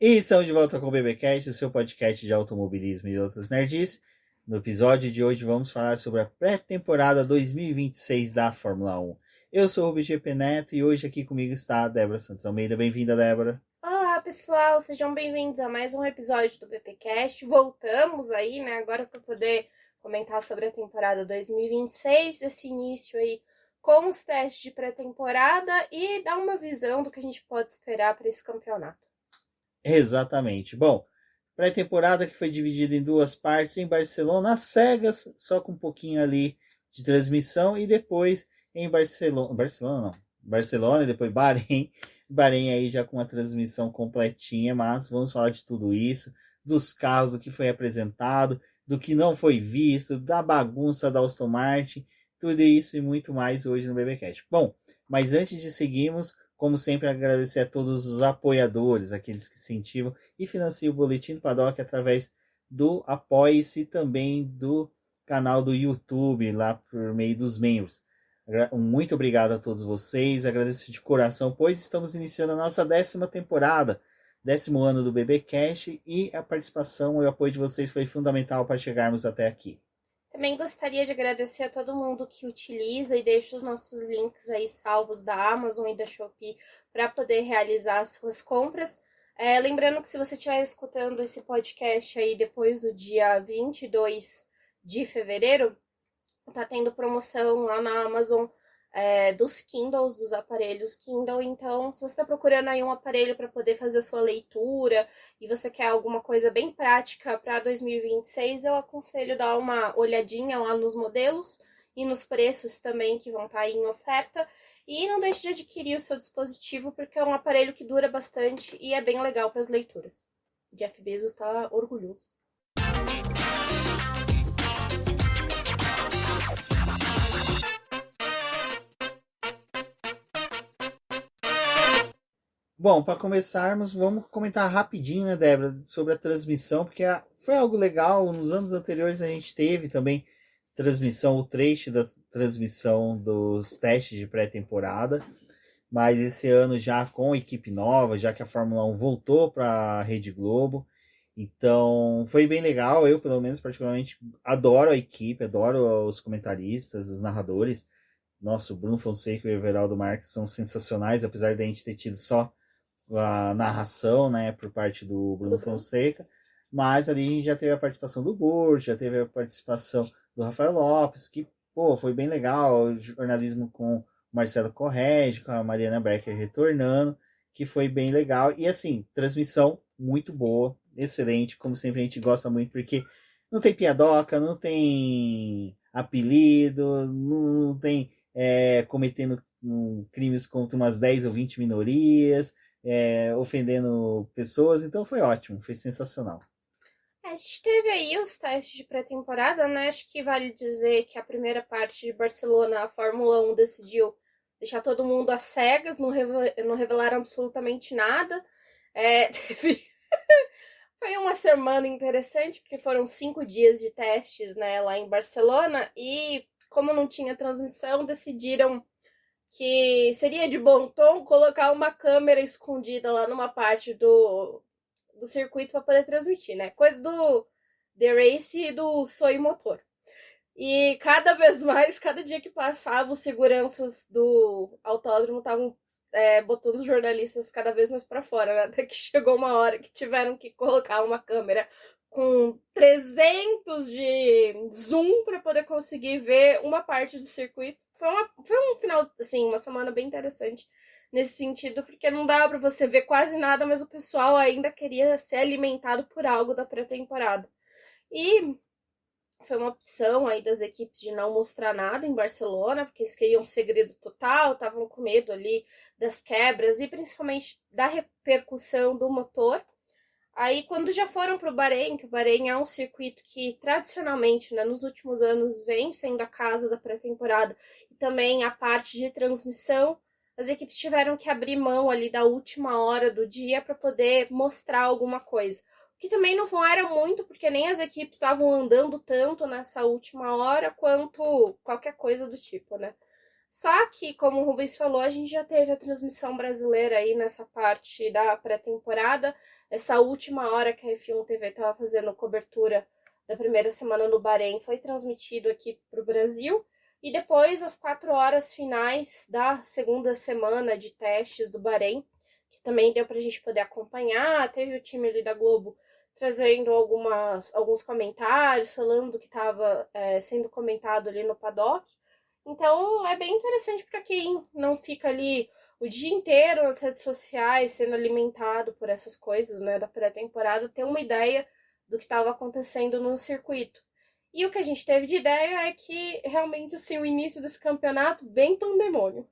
E estamos de volta com o BBcast, o seu podcast de automobilismo e outras nerds. No episódio de hoje vamos falar sobre a pré-temporada 2026 da Fórmula 1. Eu sou o Rubens GP Neto e hoje aqui comigo está a Débora Santos Almeida. Bem-vinda, Débora. Olá, pessoal, sejam bem-vindos a mais um episódio do BBcast. Voltamos aí, né, agora para poder comentar sobre a temporada 2026, esse início aí com os testes de pré-temporada e dar uma visão do que a gente pode esperar para esse campeonato. Exatamente. Bom, pré-temporada que foi dividida em duas partes, em Barcelona, às cegas, só com um pouquinho ali de transmissão, e depois em Barcelona e depois Bahrein aí já com a transmissão completinha, mas vamos falar de tudo isso, dos carros, do que foi apresentado, do que não foi visto, da bagunça da Aston Martin, tudo isso e muito mais hoje no BBcast. Bom, mas antes de seguirmos, como sempre, agradecer a todos os apoiadores, aqueles que incentivam e financiam o Boletim do Paddock através do Apoie-se e também do canal do YouTube, lá por meio dos membros. Muito obrigado a todos vocês, agradeço de coração, pois estamos iniciando a nossa 10ª temporada, 10º ano do BBcast, e a participação e o apoio de vocês foi fundamental para chegarmos até aqui. Também gostaria de agradecer a todo mundo que utiliza e deixa os nossos links aí salvos da Amazon e da Shopee para poder realizar as suas compras. Lembrando que se você estiver escutando esse podcast aí depois do dia 22 de fevereiro, tá tendo promoção lá na Amazon dos Kindles, dos aparelhos Kindle. Então, se você está procurando aí um aparelho para poder fazer a sua leitura e você quer alguma coisa bem prática para 2026, eu aconselho dar uma olhadinha lá nos modelos e nos preços também que vão estar aí em oferta. E não deixe de adquirir o seu dispositivo, porque é um aparelho que dura bastante e é bem legal para as leituras. Jeff Bezos está orgulhoso. Bom, para começarmos, vamos comentar rapidinho, né, Débora, sobre a transmissão, porque foi algo legal. Nos anos anteriores a gente teve também transmissão, o trecho da transmissão dos testes de pré-temporada, mas esse ano já com equipe nova, já que a Fórmula 1 voltou para a Rede Globo, então foi bem legal. Eu, pelo menos, particularmente, adoro a equipe, adoro os comentaristas, os narradores. Nosso Bruno Fonseca e o Everaldo Marques são sensacionais, apesar de a gente ter tido só a narração, né, por parte do Bruno Fonseca, mas ali a gente já teve a participação do Burt, já teve a participação do Rafael Lopes, que, pô, foi bem legal, o jornalismo com o Marcelo Correge, com a Mariana Becker retornando, que foi bem legal, e assim, transmissão muito boa, excelente, como sempre a gente gosta muito, porque não tem piadoca, não tem apelido, não tem cometendo crimes contra umas 10 ou 20 minorias, ofendendo pessoas, então foi ótimo, foi sensacional. A gente teve aí os testes de pré-temporada, né? Acho que vale dizer que a primeira parte de Barcelona, a Fórmula 1 decidiu deixar todo mundo às cegas, não revelaram absolutamente nada. Teve... Foi uma semana interessante, porque foram 5 dias de testes, né, lá em Barcelona, e como não tinha transmissão, decidiram que seria de bom tom colocar uma câmera escondida lá numa parte do circuito para poder transmitir, né? Coisa do The Race e do Soy Motor. E cada vez mais, cada dia que passava, os seguranças do autódromo estavam botando os jornalistas cada vez mais para fora, né? Até que chegou uma hora que tiveram que colocar uma câmera com 300 de zoom para poder conseguir ver uma parte do circuito. Foi um final, assim, uma semana bem interessante nesse sentido, porque não dava para você ver quase nada, mas o pessoal ainda queria ser alimentado por algo da pré-temporada. E foi uma opção aí das equipes de não mostrar nada em Barcelona, porque eles queriam um segredo total, estavam com medo ali das quebras e principalmente da repercussão do motor. Aí, quando já foram para o Bahrein, que o Bahrein é um circuito que, tradicionalmente, né, nos últimos anos, vem sendo a casa da pré-temporada, e também a parte de transmissão, as equipes tiveram que abrir mão ali da última hora do dia para poder mostrar alguma coisa. O que também não era muito, porque nem as equipes estavam andando tanto nessa última hora, quanto qualquer coisa do tipo, né? Só que, como o Rubens falou, a gente já teve a transmissão brasileira aí nessa parte da pré-temporada. Essa última hora que a F1 TV estava fazendo cobertura da primeira semana no Bahrein foi transmitido aqui para o Brasil. E depois, as 4 horas finais da segunda semana de testes do Bahrein, que também deu para a gente poder acompanhar. Teve o time ali da Globo trazendo alguns comentários, falando do que estava sendo comentado ali no paddock. Então, é bem interessante para quem não fica ali o dia inteiro nas redes sociais sendo alimentado por essas coisas, né, da pré-temporada, ter uma ideia do que estava acontecendo no circuito. E o que a gente teve de ideia é que realmente assim, o início desse campeonato bem pandemônio.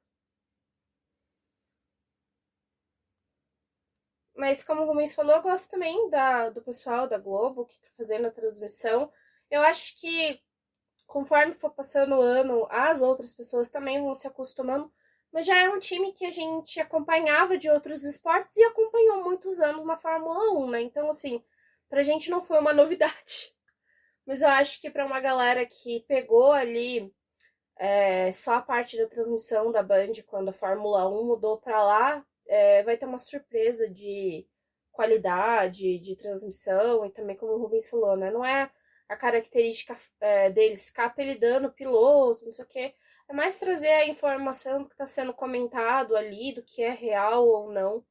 Mas como o Rubens falou, eu gosto também do pessoal da Globo que está fazendo a transmissão. Eu acho que conforme for passando o ano, as outras pessoas também vão se acostumando, mas já é um time que a gente acompanhava de outros esportes e acompanhou muitos anos na Fórmula 1, né? Então, assim, pra gente não foi uma novidade. Mas eu acho que pra uma galera que pegou ali só a parte da transmissão da Band quando a Fórmula 1 mudou pra lá, vai ter uma surpresa de qualidade, de transmissão e também, como o Rubens falou, né? Não é a característica deles ficar apelidando o piloto, não sei o quê. É mais trazer a informação do que está sendo comentado ali, do que é real ou não,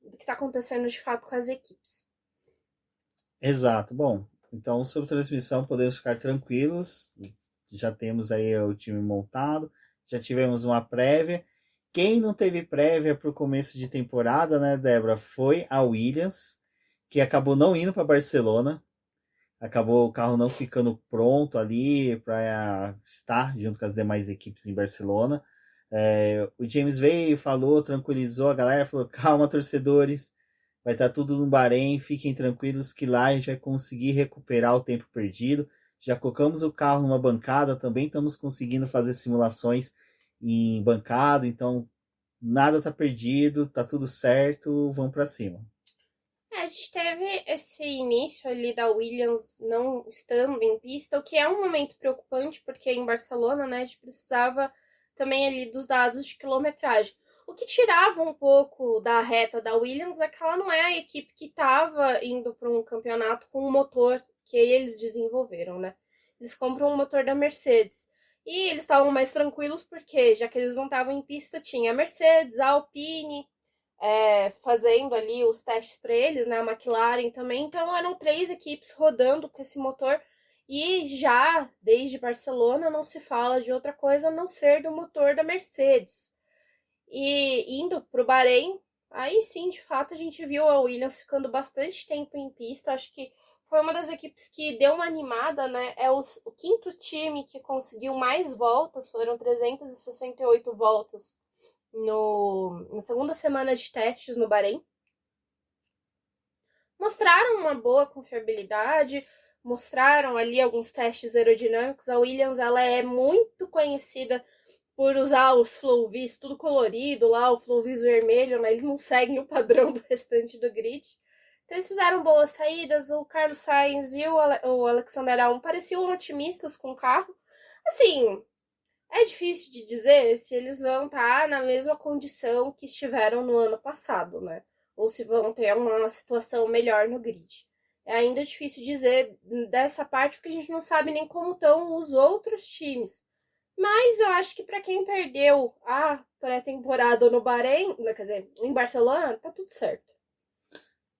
do que está acontecendo de fato com as equipes. Exato. Bom, então sobre transmissão podemos ficar tranquilos. Já temos aí o time montado, já tivemos uma prévia. Quem não teve prévia para o começo de temporada, né, Débora, foi a Williams, que acabou não indo para Barcelona. Acabou o carro não ficando pronto ali para estar junto com as demais equipes em Barcelona. O James veio, falou, tranquilizou a galera, falou: calma, torcedores, vai estar tudo no Bahrein, fiquem tranquilos que lá a gente vai conseguir recuperar o tempo perdido. Já colocamos o carro numa bancada, também estamos conseguindo fazer simulações em bancada, então nada tá perdido, tá tudo certo, vamos para cima. A gente teve esse início ali da Williams não estando em pista, o que é um momento preocupante, porque em Barcelona, né, a gente precisava também ali dos dados de quilometragem. O que tirava um pouco da reta da Williams é que ela não é a equipe que estava indo para um campeonato com um motor que eles desenvolveram, né? Eles compram um motor da Mercedes. E eles estavam mais tranquilos porque, já que eles não estavam em pista, tinha a Mercedes, a Alpine, fazendo ali os testes para eles, né? A McLaren também. Então eram 3 equipes rodando com esse motor. E já desde Barcelona não se fala de outra coisa a não ser do motor da Mercedes. E indo para o Bahrein, aí sim, de fato, a gente viu a Williams ficando bastante tempo em pista. Acho que foi uma das equipes que deu uma animada, né? É o 5º time que conseguiu mais voltas, foram 368 voltas na segunda semana de testes no Bahrein. Mostraram uma boa confiabilidade, mostraram ali alguns testes aerodinâmicos. A Williams, ela é muito conhecida por usar os Flowvis tudo colorido lá, o Flowvis vermelho, né? Eles não seguem o padrão do restante do grid. Então eles fizeram boas saídas, o Carlos Sainz e o Alexander Albon pareciam otimistas com o carro. Assim, é difícil de dizer se eles vão estar na mesma condição que estiveram no ano passado, né? Ou se vão ter uma situação melhor no grid. É ainda difícil dizer dessa parte, porque a gente não sabe nem como estão os outros times. Mas eu acho que para quem perdeu a pré-temporada no Bahrein, quer dizer, em Barcelona, tá tudo certo.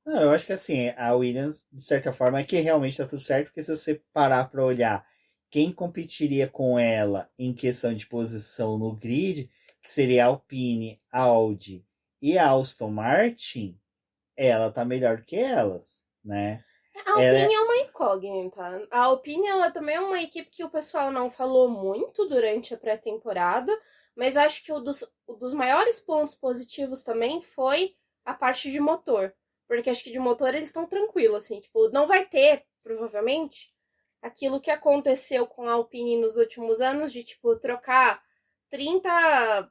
Não, eu acho que assim, a Williams, de certa forma, é que realmente tá tudo certo, porque se você parar para olhar quem competiria com ela em questão de posição no grid, que seria a Alpine, a Audi e a Aston Martin, ela tá melhor que elas, né? A Alpine é uma incógnita. A Alpine, ela também é uma equipe que o pessoal não falou muito durante a pré-temporada, mas acho que o dos maiores pontos positivos também foi a parte de motor. Porque acho que de motor eles estão tranquilos, assim, tipo, não vai ter, provavelmente, aquilo que aconteceu com a Alpine nos últimos anos, de, tipo, trocar 30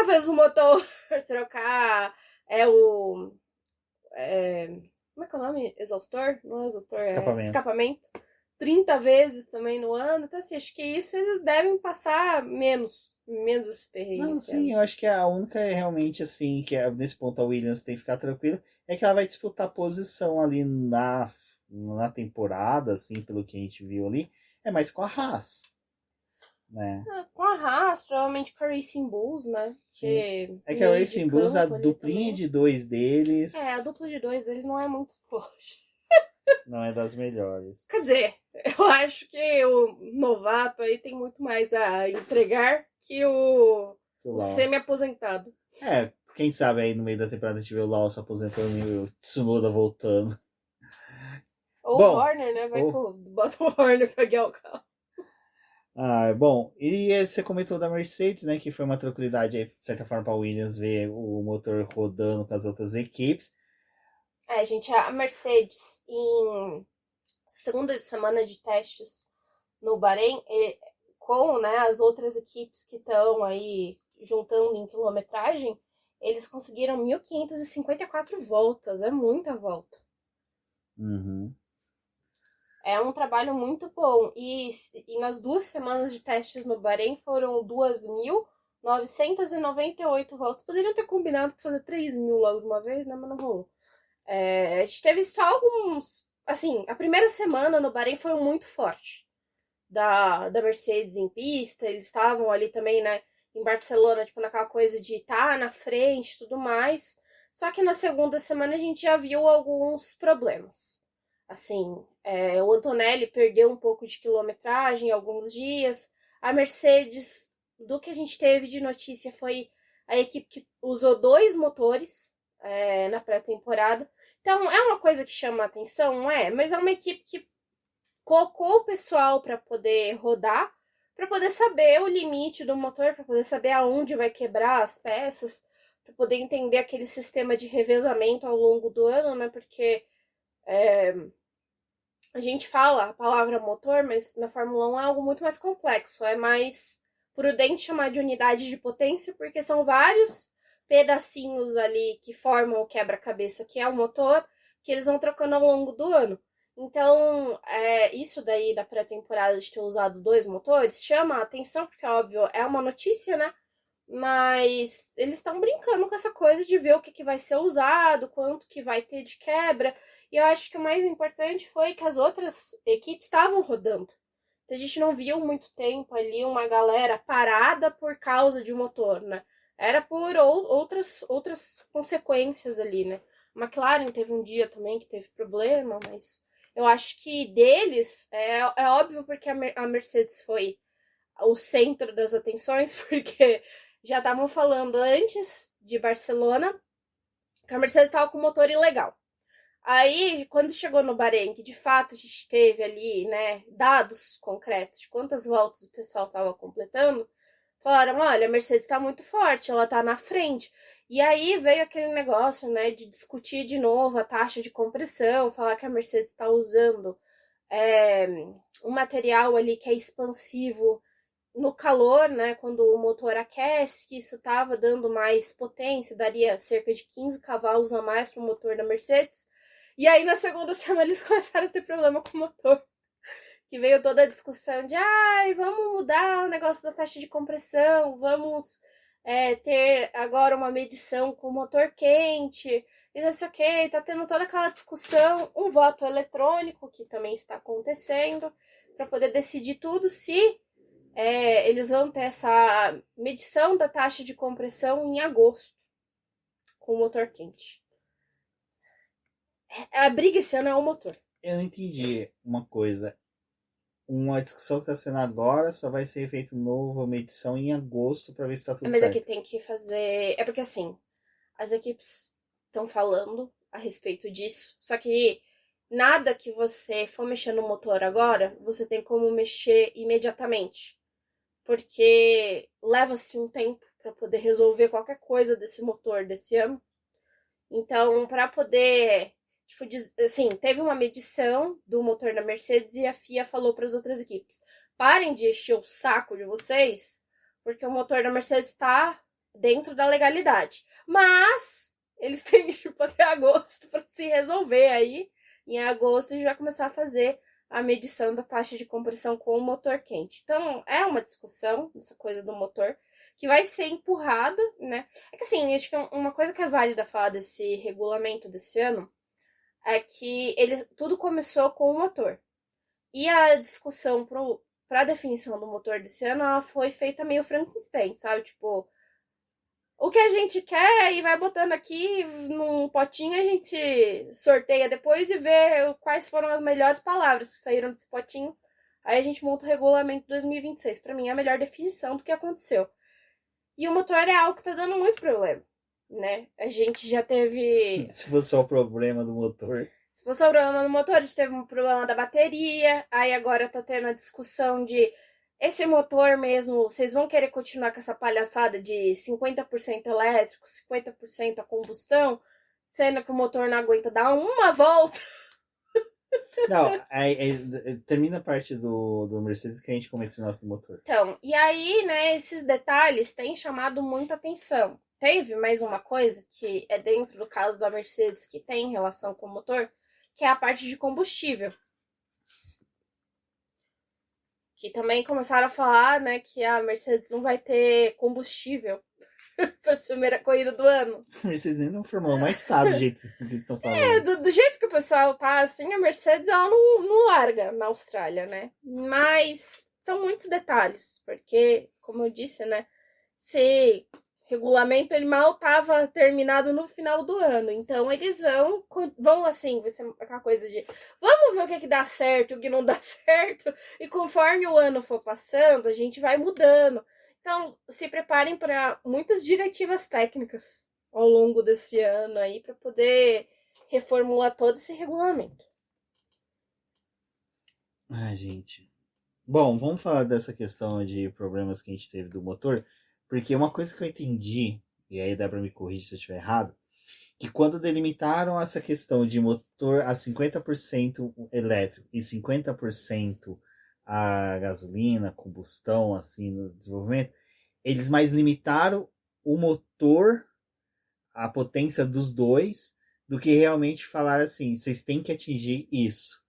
vezes o motor, trocar como é que é o nome? Exaustor? Não é exaustor, Escapamento. é escapamento. 30 vezes também no ano. Então, assim, acho que isso eles devem passar menos esse perrengue. Não, sim, eu acho que a única realmente, assim, que nesse ponto a Williams tem que ficar tranquila, é que ela vai disputar posição ali na temporada, assim, pelo que a gente viu ali, é mais com a Haas, né? Com a Haas, provavelmente com a Racing Bulls, né? Sim. É que a Racing Bulls, a duplinha de dois deles... a dupla de dois deles não é muito forte. Não é das melhores. Quer dizer, eu acho que o novato aí tem muito mais a entregar que o semi-aposentado. Quem sabe aí no meio da temporada a gente vê o Lawson aposentando e o Tsunoda voltando. Ou o Horner, né? Bota o Horner pra guiar o carro. Bom, e você comentou da Mercedes, né? Que foi uma tranquilidade aí, de certa forma, para a Williams ver o motor rodando com as outras equipes. Gente, a Mercedes, em segunda semana de testes no Bahrein, com, né, as outras equipes que estão aí juntando em quilometragem, eles conseguiram 1.554 voltas. É muita volta. Uhum. É um trabalho muito bom. E nas 2 semanas de testes no Bahrein foram 2.998 voltas. Poderiam ter combinado para fazer 3.000 logo de uma vez, né? Mas não rolou. A gente teve só alguns... Assim, a primeira semana no Bahrein foi muito forte. Da Mercedes em pista. Eles estavam ali também, né? Em Barcelona, tipo, naquela coisa de estar na frente e tudo mais. Só que na segunda semana a gente já viu alguns problemas. Assim, o Antonelli perdeu um pouco de quilometragem alguns dias. A Mercedes, do que a gente teve de notícia, foi a equipe que usou 2 motores na pré-temporada. Então, é uma coisa que chama a atenção, não é? Mas é uma equipe que colocou o pessoal para poder rodar, para poder saber o limite do motor, para poder saber aonde vai quebrar as peças, para poder entender aquele sistema de revezamento ao longo do ano, né? Porque a gente fala a palavra motor, mas na Fórmula 1 é algo muito mais complexo. É mais prudente chamar de unidade de potência, porque são vários pedacinhos ali que formam o quebra-cabeça, que é o motor, que eles vão trocando ao longo do ano. Então, isso daí da pré-temporada de ter usado 2 motores chama a atenção, porque, óbvio, é uma notícia, né? Mas eles estão brincando com essa coisa de ver o que vai ser usado, quanto que vai ter de quebra. E eu acho que o mais importante foi que as outras equipes estavam rodando. Então a gente não viu muito tempo ali uma galera parada por causa de um motor, né? Era por outras consequências ali, né? A McLaren teve um dia também que teve problema, mas eu acho que deles é óbvio porque a Mercedes foi o centro das atenções, porque já estavam falando antes de Barcelona que a Mercedes estava com motor ilegal. Aí, quando chegou no Bahrein, que de fato a gente teve ali, né, dados concretos de quantas voltas o pessoal estava completando, falaram, olha, a Mercedes está muito forte, ela está na frente. E aí veio aquele negócio, né, de discutir de novo a taxa de compressão, falar que a Mercedes está usando um material ali que é expansivo no calor, né, quando o motor aquece, que isso estava dando mais potência, daria cerca de 15 cavalos a mais para o motor da Mercedes. E aí na segunda semana eles começaram a ter problema com o motor. Que veio toda a discussão de vamos mudar o negócio da taxa de compressão, vamos ter agora uma medição com motor quente, e não sei o que, tá tendo toda aquela discussão, um voto eletrônico, que também está acontecendo, para poder decidir tudo se eles vão ter essa medição da taxa de compressão em agosto, com o motor quente. A briga esse ano é o motor. Eu não entendi uma coisa. Uma discussão que está sendo agora só vai ser feita nova medição em agosto para ver se está tudo certo. Mas aqui tem que fazer... É porque assim, as equipes estão falando a respeito disso, só que nada que você for mexer no motor agora, você tem como mexer imediatamente. Porque leva-se um tempo para poder resolver qualquer coisa desse motor desse ano. Então, para poder... Tipo, assim, teve uma medição do motor da Mercedes e a FIA falou para as outras equipes, parem de encher o saco de vocês, porque o motor da Mercedes está dentro da legalidade. Mas eles têm tipo, até agosto para se resolver aí. Em agosto a gente vai começar a fazer a medição da taxa de compressão com o motor quente. Então, é uma discussão, essa coisa do motor, que vai ser empurrada, né? É que assim, acho que uma coisa que é válida falar desse regulamento desse ano é que tudo começou com o motor. E a discussão para a definição do motor desse ano, ela foi feita meio Frankenstein, sabe? Tipo, o que a gente quer e vai botando aqui num potinho, a gente sorteia depois e vê quais foram as melhores palavras que saíram desse potinho. Aí a gente monta o regulamento 2026. Para mim é a melhor definição do que aconteceu. E o motor é algo que tá dando muito problema, né? A gente já teve... Se fosse só o problema do motor. Se fosse o problema no motor, a gente teve um problema da bateria. Aí agora tá tendo a discussão de... Esse motor mesmo, vocês vão querer continuar com essa palhaçada de 50% elétrico, 50% a combustão, sendo que o motor não aguenta dar uma volta? Não, termina a parte do Mercedes que a gente comenta esse nosso do motor. Então, e aí, né, esses detalhes têm chamado muita atenção. Teve mais uma coisa que é dentro do caso da Mercedes que tem relação com o motor, que é a parte de combustível. Que também começaram a falar, né, que a Mercedes não vai ter combustível para a primeira corrida do ano. A Mercedes nem não formou, mas tá do jeito que eles estão falando. Do jeito que o pessoal tá, assim, a Mercedes, ela não larga na Austrália, né? Mas são muitos detalhes, porque, como eu disse, né, esse regulamento, ele mal tava terminado no final do ano. Então, eles vão assim, vai ser aquela coisa de vamos ver o que dá certo, o que não dá certo. E conforme o ano for passando, a gente vai mudando. Então, se preparem para muitas diretivas técnicas ao longo desse ano aí, para poder reformular todo esse regulamento. Ai, gente. Bom, vamos falar dessa questão de problemas que a gente teve do motor. Porque uma coisa que eu entendi, e aí dá para me corrigir se eu estiver errado, que quando delimitaram essa questão de motor a 50% elétrico e 50% a gasolina, combustão, assim, no desenvolvimento, eles mais limitaram o motor, a potência dos dois, do que realmente falar assim, vocês têm que atingir isso.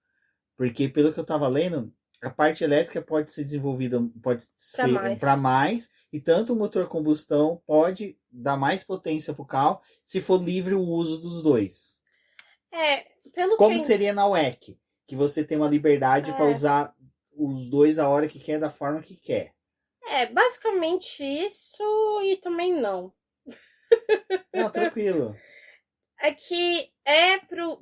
Porque pelo que eu estava lendo, a parte elétrica pode ser desenvolvida, pode ser para mais, e tanto o motor combustão pode dar mais potência para o carro se for livre o uso dos dois. Como seria na WEC, que você tem uma liberdade para usar os dois a hora que quer, da forma que quer. Basicamente isso e também não. Não, tranquilo. É que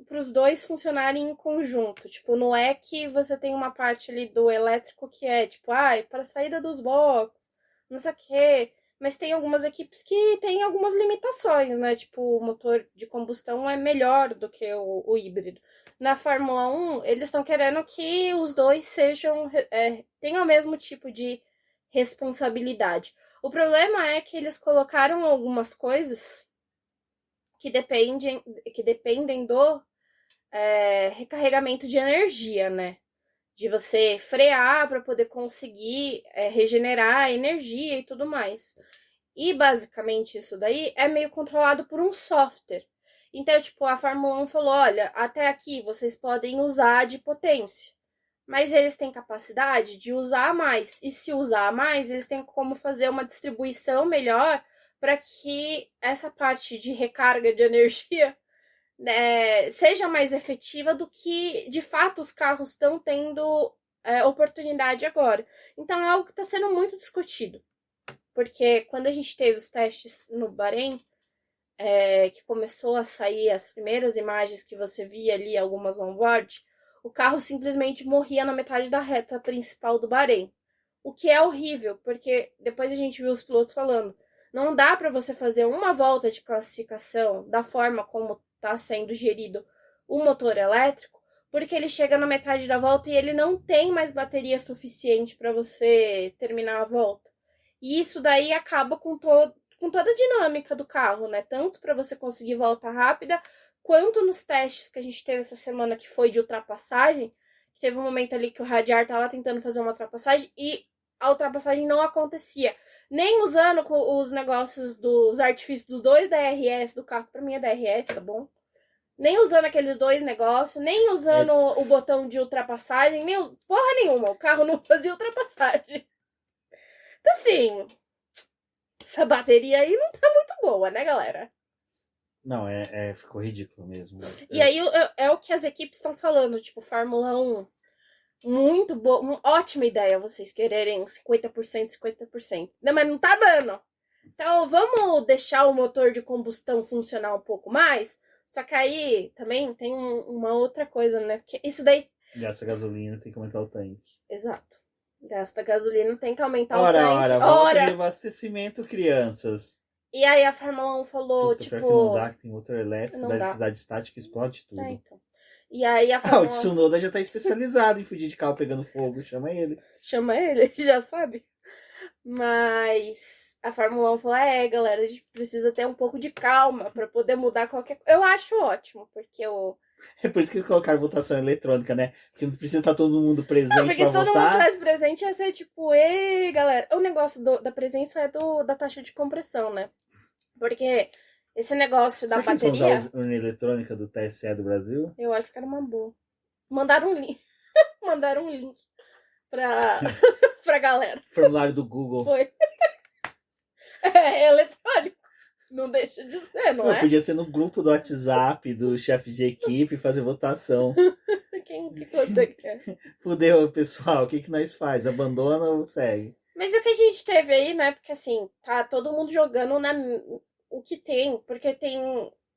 para os dois funcionarem em conjunto. Tipo, não é que você tem uma parte ali do elétrico que é, tipo, para saída dos boxes, não sei o quê. Mas tem algumas equipes que tem algumas limitações, né? Tipo, o motor de combustão é melhor do que o híbrido. Na Fórmula 1, eles estão querendo que os dois tenham o mesmo tipo de responsabilidade. O problema é que eles colocaram algumas coisas que dependem do recarregamento de energia, né? De você frear para poder conseguir regenerar a energia e tudo mais. E basicamente isso daí é meio controlado por um software. Então, tipo, a Fórmula 1 falou, olha, até aqui vocês podem usar de potência. Mas eles têm capacidade de usar mais. E se usar mais, eles têm como fazer uma distribuição melhor para que essa parte de recarga de energia seja mais efetiva do que, de fato, os carros estão tendo oportunidade agora. Então, é algo que está sendo muito discutido. Porque quando a gente teve os testes no Bahrein, que começou a sair as primeiras imagens que você via ali, algumas on-board, o carro simplesmente morria na metade da reta principal do Bahrein. O que é horrível, porque depois a gente viu os pilotos falando, não dá para você fazer uma volta de classificação da forma como está sendo gerido o motor elétrico, porque ele chega na metade da volta e ele não tem mais bateria suficiente para você terminar a volta. E isso daí acaba com toda a dinâmica do carro, né? Tanto para você conseguir volta rápida, quanto nos testes que a gente teve essa semana, que foi de ultrapassagem, que teve um momento ali que o Radiar estava tentando fazer uma ultrapassagem e a ultrapassagem não acontecia. Nem usando os negócios dos artifícios dos dois DRS do carro. Pra mim é DRS, tá bom? Nem usando aqueles dois negócios, nem usando o botão de ultrapassagem, nem porra nenhuma. O carro não fazia ultrapassagem. Então, assim, essa bateria aí não tá muito boa, né, galera? Não, ficou ridículo mesmo. E aí é o que as equipes estão falando, tipo, Fórmula 1. Muito boa, ótima ideia vocês quererem 50%, 50%. Não, mas não tá dando. Então, vamos deixar o motor de combustão funcionar um pouco mais? Só que aí também tem uma outra coisa, né? Porque isso daí... Gasta gasolina, tem que aumentar o tanque. Exato. Gasta gasolina, tem que aumentar Ora, o tanque. vamos ter abastecimento, crianças. E aí a Fórmula 1 falou, Puta, tipo... pior que não dá, que tem motor elétrico, não da dá. eletricidade estática, explode tudo. Então. E aí a Fórmula 1... o Tsunoda já tá especializado em fugir de carro pegando fogo, chama ele. Chama ele, já sabe. Mas a Fórmula 1 falou, galera, a gente precisa ter um pouco de calma pra poder mudar qualquer coisa. Eu acho ótimo, porque o... É por isso que eles colocaram votação eletrônica, né? Porque não precisa estar todo mundo presente pra votar. Porque se todo mundo estivesse presente, ia ser tipo, ei, galera. O negócio da presença é da taxa de compressão, né? Porque esse negócio da bateria... bateria... Será que eles vão usar a urna eletrônica do TSE do Brasil? Eu acho que era uma boa. Mandaram um link. Mandaram um link pra galera. Formulário do Google. Foi. É eletrônico. Não deixa de ser, não é? Podia ser no grupo do WhatsApp do chefe de equipe fazer votação. Quem que você quer? Fudeu, pessoal. O que nós faz? Abandona ou segue? Mas o que a gente teve aí, né? Porque assim, tá todo mundo jogando o que tem. Porque tem...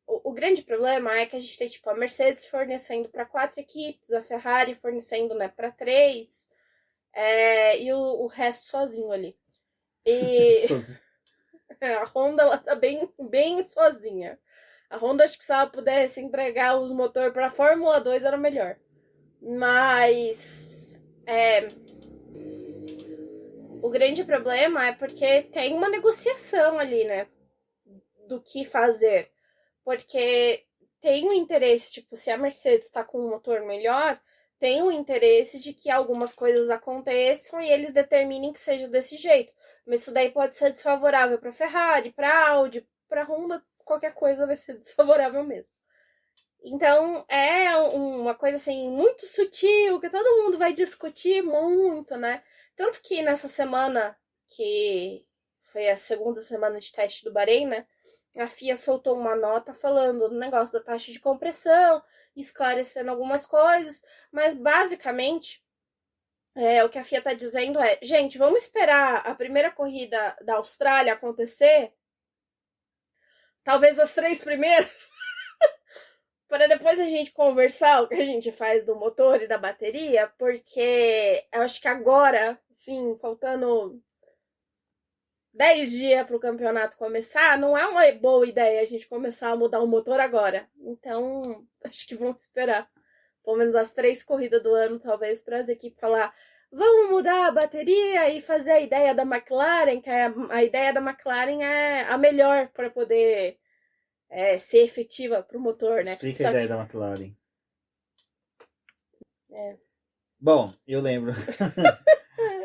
O grande problema é que a gente tem, tipo, a Mercedes fornecendo para 4 equipes, a Ferrari fornecendo, né, para 3, e o resto sozinho ali. E a Honda, ela tá bem, bem sozinha. A Honda, acho que se ela pudesse entregar os motores pra Fórmula 2, era melhor. Mas... o grande problema é porque tem uma negociação ali, né, do que fazer. Porque tem um interesse, tipo, se a Mercedes tá com um motor melhor, tem um interesse de que algumas coisas aconteçam e eles determinem que seja desse jeito. Mas isso daí pode ser desfavorável para Ferrari, para Audi, para Honda, qualquer coisa vai ser desfavorável mesmo. Então é uma coisa assim muito sutil, que todo mundo vai discutir muito, né? Tanto que nessa semana, que foi a segunda semana de teste do Bahrein, né? A FIA soltou uma nota falando do negócio da taxa de compressão, esclarecendo algumas coisas, mas basicamente o que a FIA tá dizendo é, gente, vamos esperar a primeira corrida da Austrália acontecer, talvez as 3 primeiras, para depois a gente conversar o que a gente faz do motor e da bateria, porque eu acho que agora, sim, faltando 10 dias para o campeonato começar, não é uma boa ideia a gente começar a mudar o motor agora. Então, acho que vamos esperar pelo menos as 3 corridas do ano, talvez, para as equipes falar, vamos mudar a bateria e fazer a ideia da McLaren, que a ideia da McLaren é a melhor para poder ser efetiva para o motor, né? Explica a ideia da McLaren. Bom, eu lembro.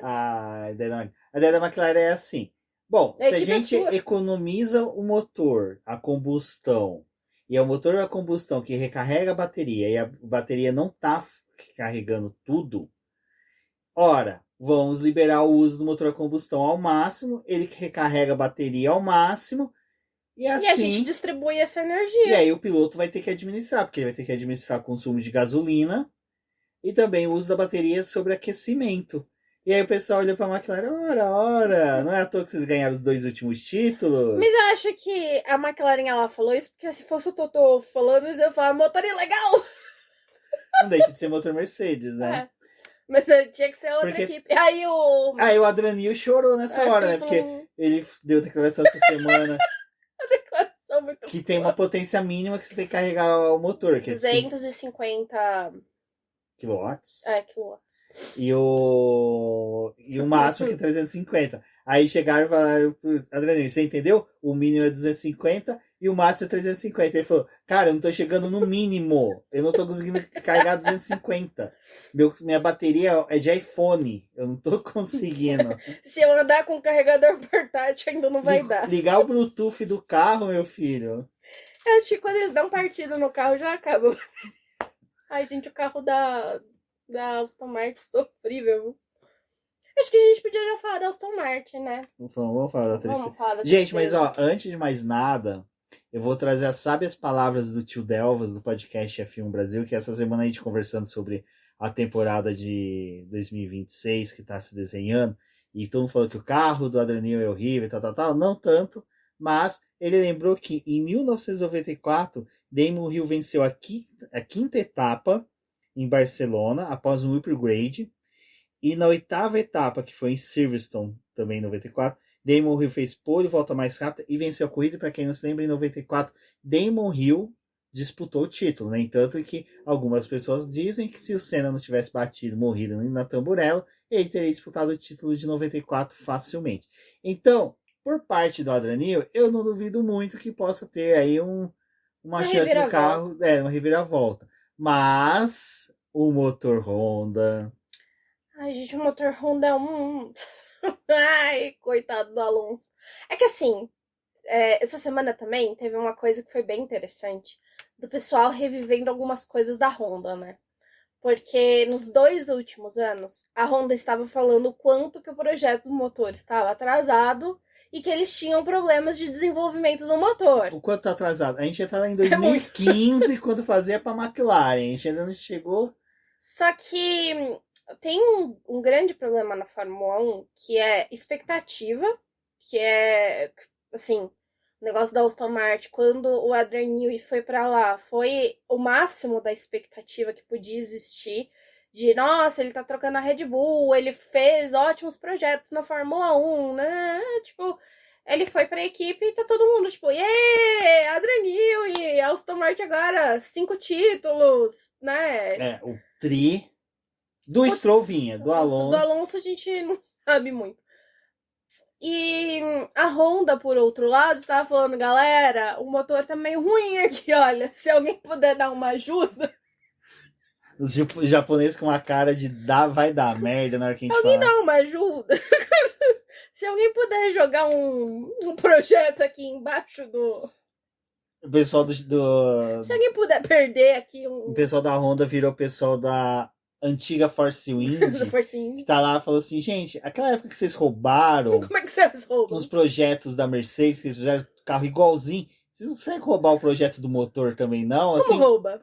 A ideia da McLaren é assim. Bom, se a gente economiza o motor, a combustão, e é o motor a combustão que recarrega a bateria, e a bateria não está carregando tudo, ora, vamos liberar o uso do motor a combustão ao máximo, ele recarrega a bateria ao máximo, e assim... E a gente distribui essa energia. E aí o piloto vai ter que administrar, porque ele vai ter que administrar o consumo de gasolina e também o uso da bateria sobre aquecimento. E aí o pessoal olha pra McLaren, ora, não é à toa que vocês ganharam os 2 últimos títulos? Mas eu acho que a McLaren, ela falou isso, porque se fosse o Totó falando isso, eu ia falar, motor ilegal! Não deixa de ser motor Mercedes, né? Mas tinha que ser outra equipe. Aí o Adranil chorou nessa hora, né? Porque ele deu declaração essa semana. A declaração muito que tem uma potência mínima que você tem que carregar o motor. Que 250... Quilowatts. Quilowatts. E o máximo que é 350. Aí chegaram e falaram pro Adriano, você entendeu? O mínimo é 250 e o máximo é 350. Ele falou, cara, eu não tô chegando no mínimo. Eu não tô conseguindo carregar 250. Minha bateria é de iPhone. Eu não tô conseguindo. Se eu andar com carregador portátil, ainda não vai dar. Ligar o Bluetooth do carro, meu filho. Acho que quando eles dão partida no carro, já acaba. Ai, gente, o carro da Aston Martin sofrível. Acho que a gente podia já falar da Aston Martin, né? Vamos falar da tristeza. Vamos falar da Gente, mas tristeza. antes de mais nada, eu vou trazer as sábias palavras do tio Delvas, do podcast F1 Brasil, que essa semana a gente conversando sobre a temporada de 2026 que está se desenhando, e todo mundo falou que o carro do Adrian Newey é horrível, tal, não tanto, mas ele lembrou que em 1994, Damon Hill venceu a quinta etapa em Barcelona, após um upgrade, e na oitava etapa, que foi em Silverstone, também em 94, Damon Hill fez pole, volta mais rápida e venceu a corrida. Para quem não se lembra, em 94, Damon Hill disputou o título, né? Entanto que algumas pessoas dizem que se o Senna não tivesse morrido na tamburela, ele teria disputado o título de 94 facilmente. Então, por parte do Adrian Newey, eu não duvido muito que possa ter aí uma chance no carro, uma reviravolta. Mas o motor Honda... Ai, gente, o motor Honda é Ai, coitado do Alonso. É que assim, essa semana também teve uma coisa que foi bem interessante, do pessoal revivendo algumas coisas da Honda, né? Porque nos 2 últimos anos, a Honda estava falando o quanto que o projeto do motor estava atrasado e que eles tinham problemas de desenvolvimento do motor. O quanto tá atrasado? A gente já tá em 2015, quando fazia pra McLaren. A gente ainda não chegou... Só que tem um grande problema na Fórmula 1, que é expectativa, que é, assim, o negócio da Aston Martin, quando o Adrian Newey foi pra lá, foi o máximo da expectativa que podia existir, de, nossa, ele tá trocando a Red Bull, ele fez ótimos projetos na Fórmula 1, né, tipo... Ele foi pra equipe e tá todo mundo, tipo, yeah, Adrian Newey, Aston Martin agora, 5 títulos, né? O tri do Stroll vinha, do Alonso. Do Alonso a gente não sabe muito. E a Honda, por outro lado, estava falando, galera, o motor tá meio ruim aqui, olha, se alguém puder dar uma ajuda. Os japoneses com uma cara de vai dar merda na hora que a gente alguém fala. Dá uma ajuda. Se alguém puder jogar um projeto aqui embaixo do... O pessoal do... Se alguém puder perder aqui O pessoal da Honda virou o pessoal da antiga Force Indy. Que tá lá e falou assim, gente, aquela época que vocês roubaram... Como é que vocês roubam? Os projetos da Mercedes, que eles fizeram carro igualzinho. Vocês não conseguem roubar o projeto do motor também, não? Como assim, rouba?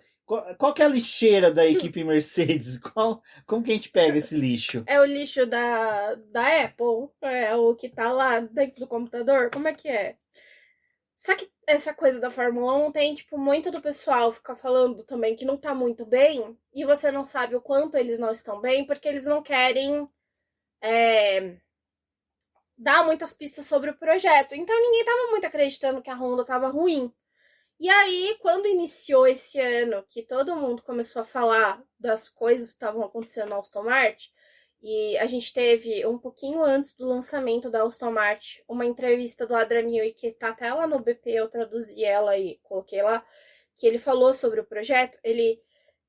Qual que é a lixeira da equipe Mercedes? Como que a gente pega esse lixo? É o lixo da Apple? É o que tá lá dentro do computador? Como é que é? Só que essa coisa da Fórmula 1 tem, tipo, muito do pessoal ficar falando também que não tá muito bem, e você não sabe o quanto eles não estão bem, porque eles não querem dar muitas pistas sobre o projeto. Então ninguém tava muito acreditando que a Honda tava ruim. E aí, quando iniciou esse ano, que todo mundo começou a falar das coisas que estavam acontecendo na Aston Martin, e a gente teve, um pouquinho antes do lançamento da Aston Martin, uma entrevista do Adrian Newey, que tá até lá no BP, eu traduzi ela e coloquei lá, que ele falou sobre o projeto. Ele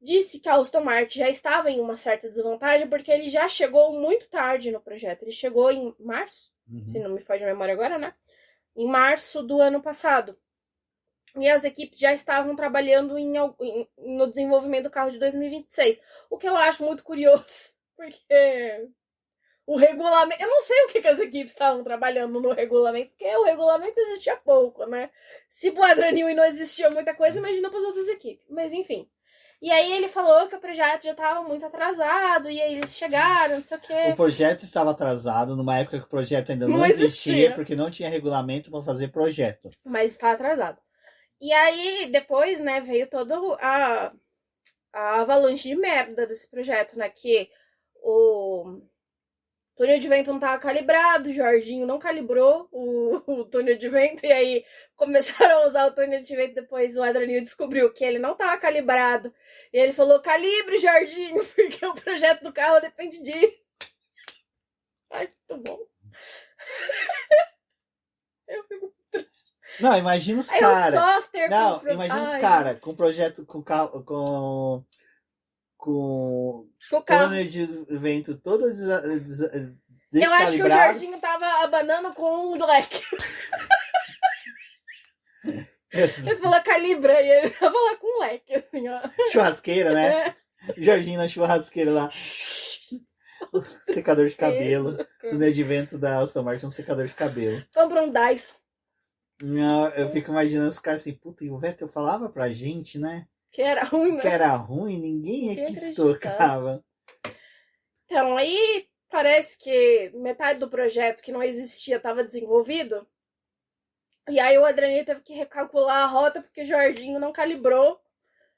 disse que a Aston Martin já estava em uma certa desvantagem, porque ele já chegou muito tarde no projeto. Ele chegou em março, se não me foge a memória agora, né? Em março do ano passado. E as equipes já estavam trabalhando no desenvolvimento do carro de 2026. O que eu acho muito curioso, porque o regulamento... Eu não sei o que as equipes estavam trabalhando no regulamento, porque o regulamento existia pouco, né? Se pro Adrian Newey não existia muita coisa, imagina para as outras equipes. Mas enfim. E aí ele falou que o projeto já estava muito atrasado, e aí eles chegaram, não sei o quê. O projeto estava atrasado numa época que o projeto ainda não existia, porque não tinha regulamento para fazer projeto. Mas está atrasado. E aí, depois, né, veio toda a avalanche de merda desse projeto, né? Que o túnel de vento não tava calibrado, o Jorginho não calibrou o túnel de vento, e aí começaram a usar o túnel de vento. Depois o Adrian Newey descobriu que ele não tava calibrado. E ele falou, calibre, Jorginho, porque o projeto do carro depende disso. Ai, muito bom. Eu fico triste. Não, imagina os caras. Não, imagina os caras com projeto com túnel de vento todo descalibrado. Eu acho que o Jorginho tava abanando com um leque. Ele falou calibra e ele tava lá com um leque, assim, ó. Churrasqueira, né? Jorginho na churrasqueira lá. Secador de cabelo. Túnel de vento da Aston Martin, um secador de cabelo. Compra um Dyson. Não, eu fico imaginando os caras assim, puta, e o Vettel falava pra gente, né? Que era ruim, né? Que era ruim, ninguém Ninguém aqui estocava. Então, aí parece que metade do projeto que não existia estava desenvolvido. E aí o Adriano teve que recalcular a rota porque o Jorginho não calibrou,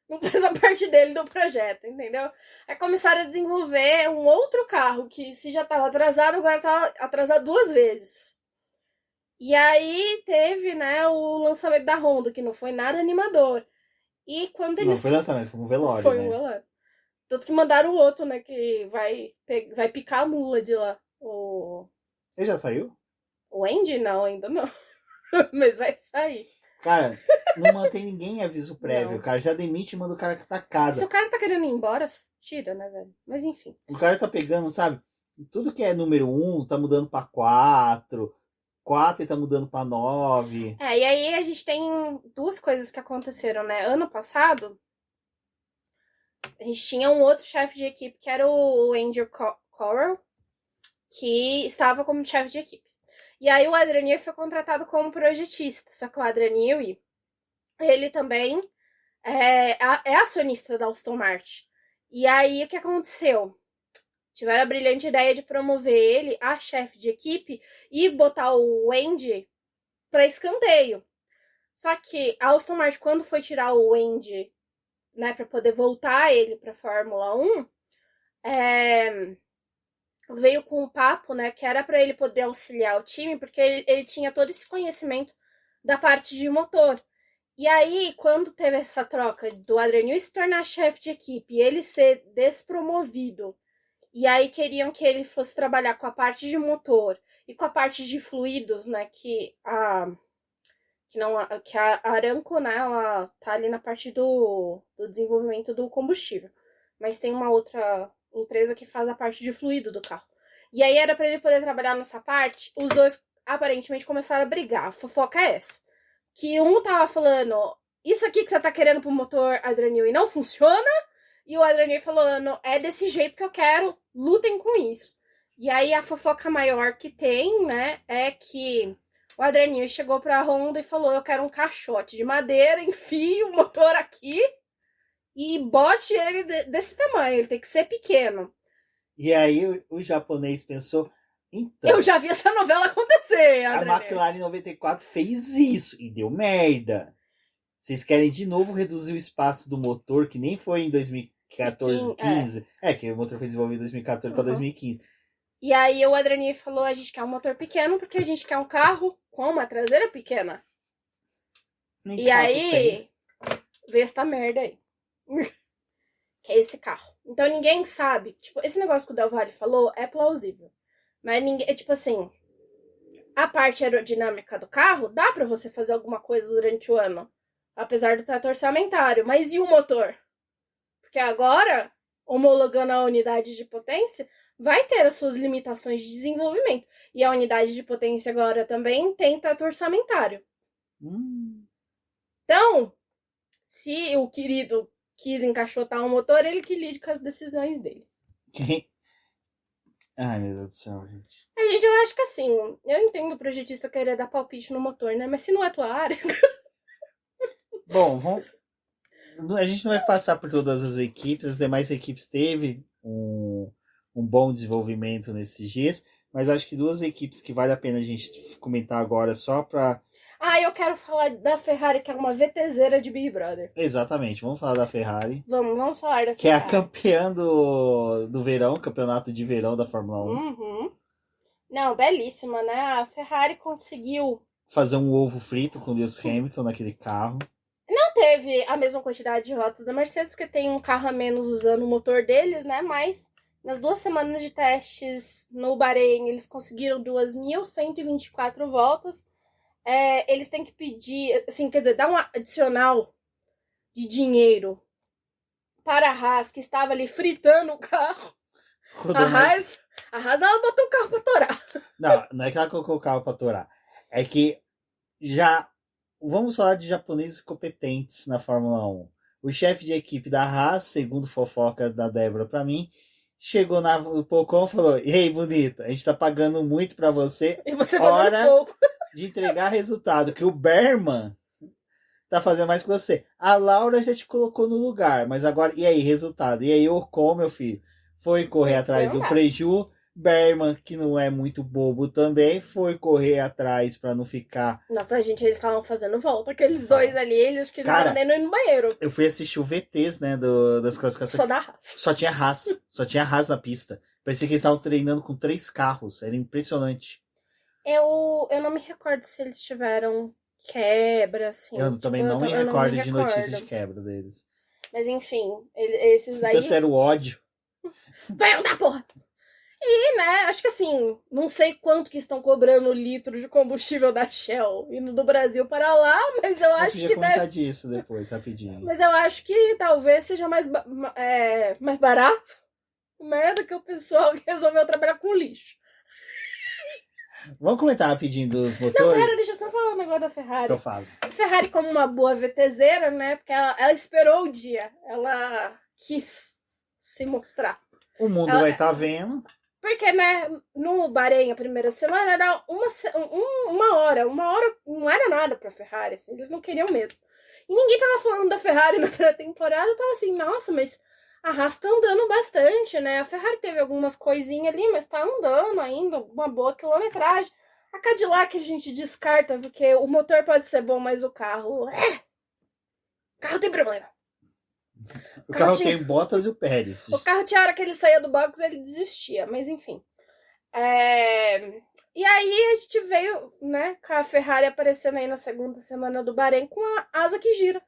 não fez a parte dele do projeto, entendeu? Aí começaram a desenvolver um outro carro que, se já estava atrasado, agora estava atrasado 2 vezes. E aí teve, né, o lançamento da Honda, que não foi nada animador. E quando eles... Não foi lançamento, foi um velório, Foi né? um velório. Tanto que mandaram o outro, né, que vai picar a mula de lá. Ele já saiu? O Andy? Não, ainda não. Mas vai sair. Cara, não mantém ninguém em aviso prévio. Não. O cara já demite e manda o cara pra casa. Se o cara tá querendo ir embora, tira, né, velho? Mas enfim. O cara tá pegando, sabe? Tudo que é número 1 tá mudando pra 4. 4 ele tá mudando pra 9. E aí a gente tem 2 coisas que aconteceram, né? Ano passado, a gente tinha um outro chefe de equipe, que era o Andrew Corral, que estava como chefe de equipe. E aí o Adrian foi contratado como projetista, só que o Adrian, ele também é acionista da Aston Martin. E aí o que aconteceu? Tiveram a brilhante ideia de promover ele a chefe de equipe e botar o Andy para escanteio. Só que a Aston Martin, quando foi tirar o Andy, né, para poder voltar ele para Fórmula 1, veio com um papo, né, que era para ele poder auxiliar o time, porque ele tinha todo esse conhecimento da parte de motor. E aí, quando teve essa troca do Adrian se tornar chefe de equipe e ele ser despromovido, e aí queriam que ele fosse trabalhar com a parte de motor e com a parte de fluidos, né, que a Aramco, né, ela tá ali na parte do desenvolvimento do combustível. Mas tem uma outra empresa que faz a parte de fluido do carro. E aí era para ele poder trabalhar nessa parte, os dois aparentemente começaram a brigar. A fofoca é essa. Que um tava falando, isso aqui que você tá querendo pro motor Adrian e não funciona, e o Adrian falando, é desse jeito que eu quero, lutem com isso. E aí a fofoca maior que tem, né, é que o Adrian chegou pra Honda e falou, eu quero um caixote de madeira, enfie o motor aqui e bote ele desse tamanho, ele tem que ser pequeno. E aí o japonês pensou, então... Eu já vi essa novela acontecer, Adrian. A McLaren 94 fez isso e deu merda. Vocês querem de novo reduzir o espaço do motor, que nem foi em 2014, 15. Que o motor foi desenvolvido em 2014 para 2015. E aí o Adrian falou, a gente quer um motor pequeno porque a gente quer um carro com uma traseira pequena. Nem e aí veio essa merda aí. Que é esse carro. Então ninguém sabe. Tipo, esse negócio que o Del Valle falou é plausível. Mas ninguém, tipo assim, a parte aerodinâmica do carro, dá pra você fazer alguma coisa durante o ano. Apesar do teto orçamentário. Mas e o motor? Porque agora, homologando a unidade de potência, vai ter as suas limitações de desenvolvimento. E a unidade de potência agora também tem teto orçamentário. Então, se o querido quis encaixotar um motor, ele que lide com as decisões dele. Ai, meu Deus do céu, gente. Gente, eu acho que assim, eu entendo o projetista querer dar palpite no motor, né? Mas se não é tua área... Bom, a gente não vai passar por todas as equipes, as demais equipes teve um bom desenvolvimento nesses dias, mas acho que 2 equipes que vale a pena a gente comentar agora só pra... eu quero falar da Ferrari, que é uma VTZera de Big Brother. Exatamente, vamos falar da Ferrari. Vamos falar da Ferrari. Que é a campeã do verão, campeonato de verão da Fórmula 1. Uhum. Não, belíssima, né? A Ferrari conseguiu... fazer um ovo frito com Lewis Hamilton naquele carro. Não teve a mesma quantidade de rotas da Mercedes, porque tem um carro a menos usando o motor deles, né? Mas nas 2 semanas de testes no Bahrein, eles conseguiram 2.124 voltas. Eles têm que pedir, assim, quer dizer, dar um adicional de dinheiro para a Haas, que estava ali fritando o carro. A Haas, ela botou o carro para torar. Não é que ela colocou o carro para torar. É que já vamos falar de japoneses competentes na Fórmula 1. O chefe de equipe da Haas, segundo fofoca da Débora pra mim, chegou no Pocon e falou: Ei, bonita, a gente tá pagando muito pra você. E você Hora fazendo pouco. de entregar resultado, que o Berman tá fazendo mais que você. A Laura já te colocou no lugar, mas agora, e aí, resultado? E aí, o Ocon, meu filho, foi correr atrás do preju. Berman, que não é muito bobo também, foi correr atrás pra não ficar... Nossa, gente, eles estavam fazendo volta. Aqueles dois ali, eles que não Cara, estavam nem no banheiro. Eu fui assistir o VTs, né, das classificações. Só da Haas. Só tinha Haas. Só tinha Haas na pista. Parecia que eles estavam treinando com 3 carros. Era impressionante. Eu não me recordo se eles tiveram quebra, assim. Eu também não me recordo de notícias de quebra deles. Mas enfim, esses aí... Tanto era o ódio. Vai andar, porra! E, né, acho que assim, não sei quanto que estão cobrando o litro de combustível da Shell indo do Brasil para lá, mas eu acho que deve... comentar disso depois, rapidinho. Mas eu acho que talvez seja mais barato, né, do que o pessoal que resolveu trabalhar com lixo. Vamos comentar rapidinho dos motores? Não, pera, deixa eu só falar um negócio da Ferrari. Então fala. A Ferrari, como uma boa VTZera, né, porque ela esperou o dia, ela quis se mostrar. O mundo vai estar vendo. Porque, né, no Bahrein, a primeira semana, era uma hora não era nada pra Ferrari, assim, eles não queriam mesmo. E ninguém tava falando da Ferrari na pré-temporada, tava assim, nossa, mas a Haas tá andando bastante, né, a Ferrari teve algumas coisinhas ali, mas tá andando ainda, uma boa quilometragem. A Cadillac a gente descarta, porque o motor pode ser bom, mas o carro, o carro tem problema. O carro tem Bottas e o Pérez. O carro tinha hora que ele saía do box, ele desistia, mas enfim. E aí a gente veio, né, com a Ferrari aparecendo aí na segunda semana do Bahrein com a asa que gira.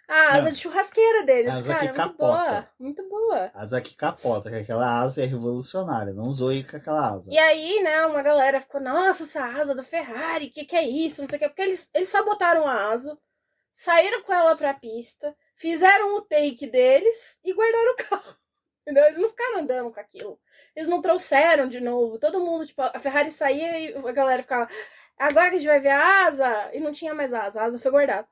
A asa de churrasqueira deles, asa cara, que capota. Muito boa. Asa que capota, que aquela asa é revolucionária, não zoe com aquela asa. E aí, né, uma galera ficou, nossa, essa asa da Ferrari, que é isso, não sei o que, porque eles só botaram a asa, saíram com ela pra pista, fizeram o take deles e guardaram o carro. Entendeu? Eles não ficaram andando com aquilo. Eles não trouxeram de novo. Todo mundo, tipo, a Ferrari saía e a galera ficava, agora que a gente vai ver a asa, e não tinha mais asa, a asa foi guardada.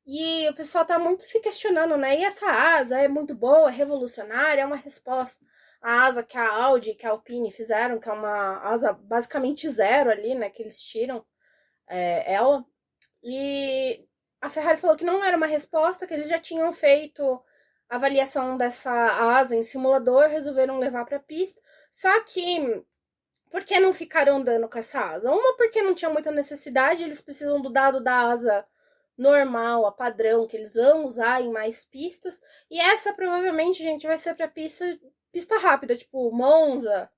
E o pessoal tá muito se questionando, né? E essa asa é muito boa, é revolucionária, é uma resposta. A asa que a Audi, que a Alpine fizeram, que é uma asa basicamente zero ali, né? Que eles tiram ela. E a Ferrari falou que não era uma resposta, que eles já tinham feito avaliação dessa asa em simulador, resolveram levar para a pista. Só que, por que não ficaram andando com essa asa? Uma, porque não tinha muita necessidade, eles precisam do dado da asa normal, a padrão, que eles vão usar em mais pistas. E essa, provavelmente, gente, vai ser para pista rápida, tipo Monza.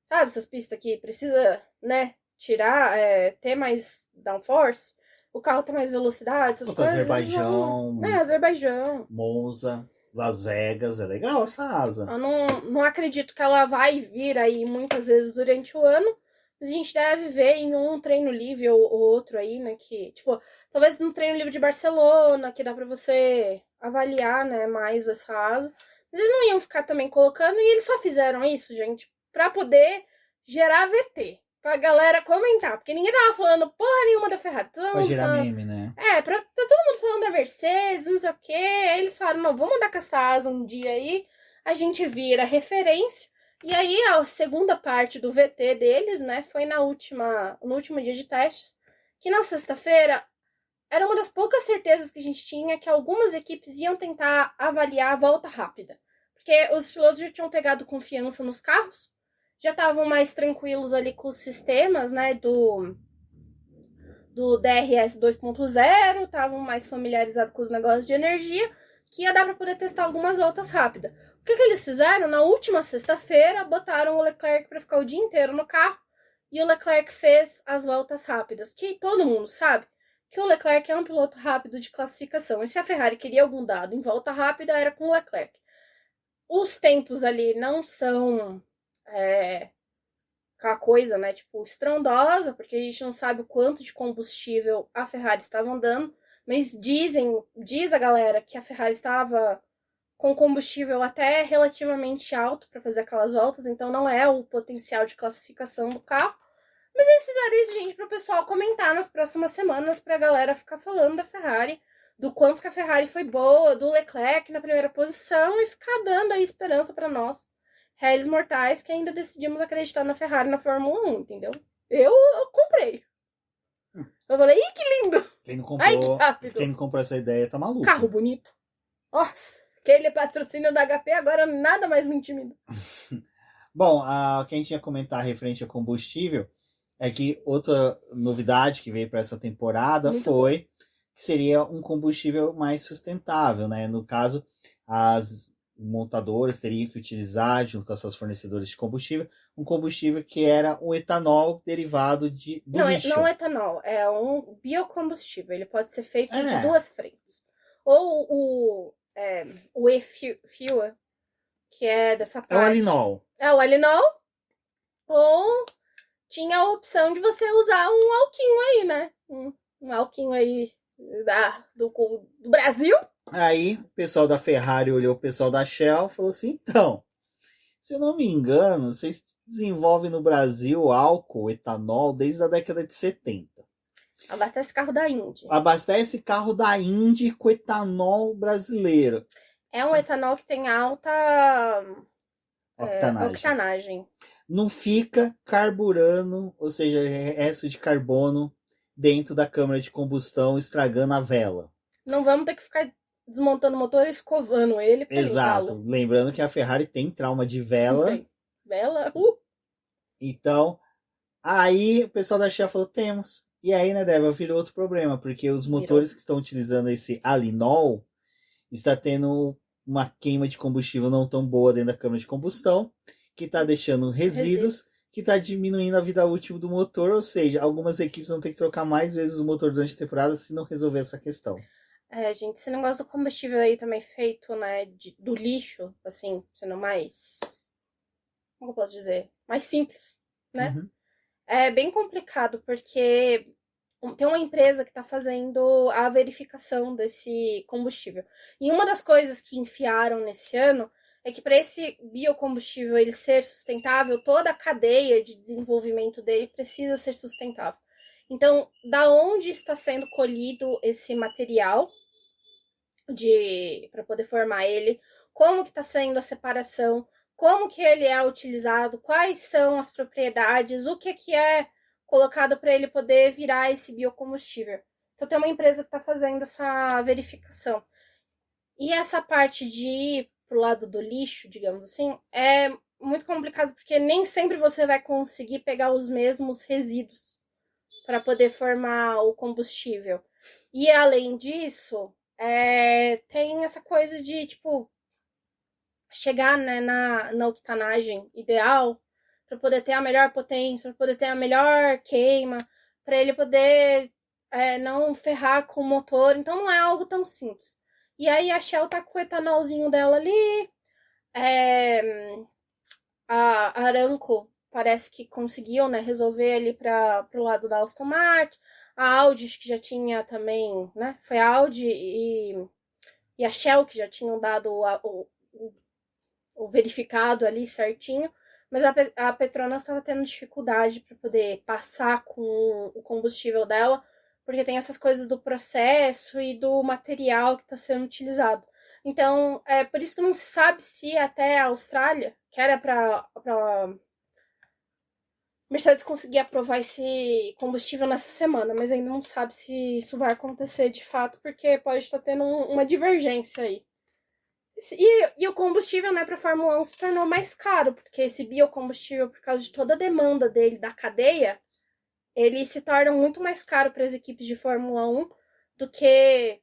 Sabe, essas pistas que precisa, né, tirar, ter mais downforce. O carro tem mais velocidade, essas coisas. Azerbaijão. Azerbaijão. Monza, Las Vegas, é legal essa asa. Eu não acredito que ela vai vir aí muitas vezes durante o ano. Mas a gente deve ver em um treino livre ou outro aí, né? Que, tipo, talvez no treino livre de Barcelona, que dá pra você avaliar, né, mais essa asa. Mas eles não iam ficar também colocando, e eles só fizeram isso, gente, pra poder gerar VT. Pra galera comentar, porque ninguém tava falando porra nenhuma da Ferrari. Pra gerar meme, né? Tá todo mundo falando da Mercedes, não sei o quê. Aí eles falaram, não, vamos andar com essa asa um dia aí, a gente vira referência. E aí a segunda parte do VT deles, né, foi no último dia de testes, que na sexta-feira era uma das poucas certezas que a gente tinha que algumas equipes iam tentar avaliar a volta rápida. Porque os pilotos já tinham pegado confiança nos carros, já estavam mais tranquilos ali com os sistemas, né, do DRS 2.0, estavam mais familiarizados com os negócios de energia, que ia dar para poder testar algumas voltas rápidas. O que eles fizeram? Na última sexta-feira, botaram o Leclerc para ficar o dia inteiro no carro, e o Leclerc fez as voltas rápidas, que todo mundo sabe que o Leclerc é um piloto rápido de classificação, e se a Ferrari queria algum dado em volta rápida, era com o Leclerc. Os tempos ali não são aquela coisa, né, tipo, estrondosa, porque a gente não sabe o quanto de combustível a Ferrari estava andando, mas diz a galera que a Ferrari estava com combustível até relativamente alto para fazer aquelas voltas, então não é o potencial de classificação do carro, Mas eles fizeram isso, gente, pro pessoal comentar nas próximas semanas, pra galera ficar falando da Ferrari, do quanto que a Ferrari foi boa, do Leclerc na primeira posição e ficar dando aí esperança pra nós, réis mortais, que ainda decidimos acreditar na Ferrari na Fórmula 1, entendeu? Eu comprei. Eu falei, ih, que lindo! Quem não Ai, que comprou, rápido! quem não comprou essa ideia tá maluco. Carro bonito. Nossa, aquele patrocínio da HP agora nada mais me intimida. Bom, o que a gente ia comentar referente a combustível é que outra novidade que veio para essa temporada Muito foi que seria um combustível mais sustentável, né? No caso, as montadoras teriam que utilizar, junto com as suas fornecedoras de combustível, um combustível que era o etanol derivado do lixo. Não é etanol, é um biocombustível. Ele pode ser feito de É. duas frentes. Ou o e-fuel, que é dessa parte. É o alinol. É o alinol. Ou tinha a opção de você usar um alquinho aí, né? Um alquinho aí do Brasil. Aí o pessoal da Ferrari olhou o pessoal da Shell e falou assim, então, se eu não me engano, vocês desenvolvem no Brasil álcool, etanol, desde a década de 70. Abastece carro da Indy. Abastece carro da Indy com etanol brasileiro. É um etanol que tem alta octanagem. Não fica carburando, ou seja, resto de carbono dentro da câmara de combustão, estragando a vela. Não vamos ter que ficar desmontando o motor e escovando ele. Exato. Lembrando que a Ferrari tem trauma de vela. Vela? Então, aí o pessoal da Shell falou, temos. E aí, né, Débora, virou outro problema, porque os motores que estão utilizando esse alinol está tendo uma queima de combustível não tão boa dentro da câmara de combustão, que está deixando resíduos, que está diminuindo a vida útil do motor, ou seja, algumas equipes vão ter que trocar mais vezes o motor durante a temporada se não resolver essa questão. Gente, esse negócio do combustível aí também feito, né, do lixo, assim, sendo mais, como eu posso dizer, mais simples, né? Uhum. É bem complicado, porque tem uma empresa que está fazendo a verificação desse combustível. E uma das coisas que enfiaram nesse ano é que para esse biocombustível ele ser sustentável, toda a cadeia de desenvolvimento dele precisa ser sustentável. Então, da onde está sendo colhido esse material para poder formar ele, como que está sendo a separação, como que ele é utilizado, quais são as propriedades, o que é colocado para ele poder virar esse biocombustível. Então tem uma empresa que está fazendo essa verificação. E essa parte de ir pro lado do lixo, digamos assim, é muito complicado porque nem sempre você vai conseguir pegar os mesmos resíduos para poder formar o combustível. E além disso, tem essa coisa de, tipo, chegar, né, na octanagem ideal para poder ter a melhor potência, para poder ter a melhor queima, para ele poder não ferrar com o motor. Então não é algo tão simples. E aí a Shell tá com o etanolzinho dela ali. A Aramco parece que conseguiu, né, resolver ali para o lado da Aston Martin. A Audi, que já tinha também, né? Foi a Audi e a Shell que já tinham dado o verificado ali certinho. Mas a Petronas estava tendo dificuldade para poder passar com o combustível dela, porque tem essas coisas do processo e do material que está sendo utilizado. Então, é por isso que não se sabe se até a Austrália, que era para Mercedes conseguir aprovar esse combustível nessa semana, mas ainda não sabe se isso vai acontecer de fato, porque pode estar tendo uma divergência aí. E o combustível, né, para a Fórmula 1 se tornou mais caro, porque esse biocombustível, por causa de toda a demanda dele, da cadeia, ele se torna muito mais caro para as equipes de Fórmula 1 do que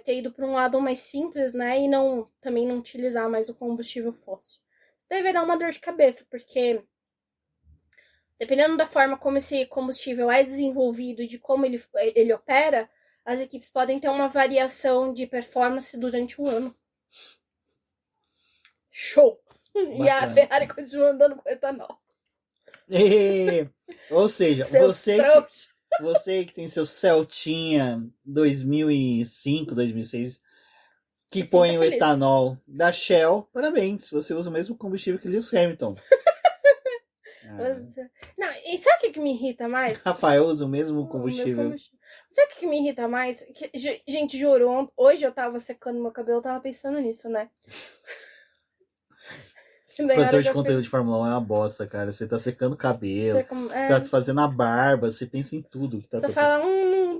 ter ido para um lado mais simples, né, e também não utilizar mais o combustível fóssil. Isso daí vai dar uma dor de cabeça, porque dependendo da forma como esse combustível é desenvolvido e de como ele opera, as equipes podem ter uma variação de performance durante o ano. Show! Bacana. E a Ferrari continua andando com etanol. Ou seja, você que tem seu Celtinha 2005, 2006, que põe o etanol da Shell, parabéns, você usa o mesmo combustível que Lewis Hamilton. Não, e sabe o que me irrita mais? Rafael usa o mesmo combustível. Sabe o que me irrita mais? Gente, juro, hoje eu tava secando meu cabelo, eu tava pensando nisso, né? Produtor de conteúdo de Fórmula 1 é uma bosta, cara. Você tá secando o cabelo, tá fazendo a barba, você pensa em tudo que tá acontecendo. Você fala,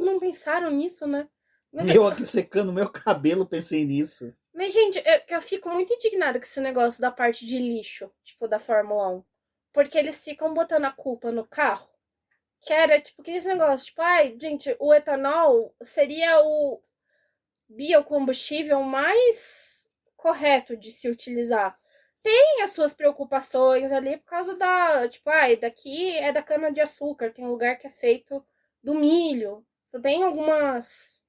não pensaram nisso, né? Mas eu aqui secando meu cabelo pensei nisso. Mas, gente, eu fico muito indignada com esse negócio da parte de lixo, tipo, da Fórmula 1. Porque eles ficam botando a culpa no carro. Que era, tipo, aquele negócio, tipo, ai, gente, o etanol seria o biocombustível mais correto de se utilizar. Tem as suas preocupações ali por causa da, tipo, ai, daqui é da cana-de-açúcar, tem lugar que é feito do milho. Tem algumas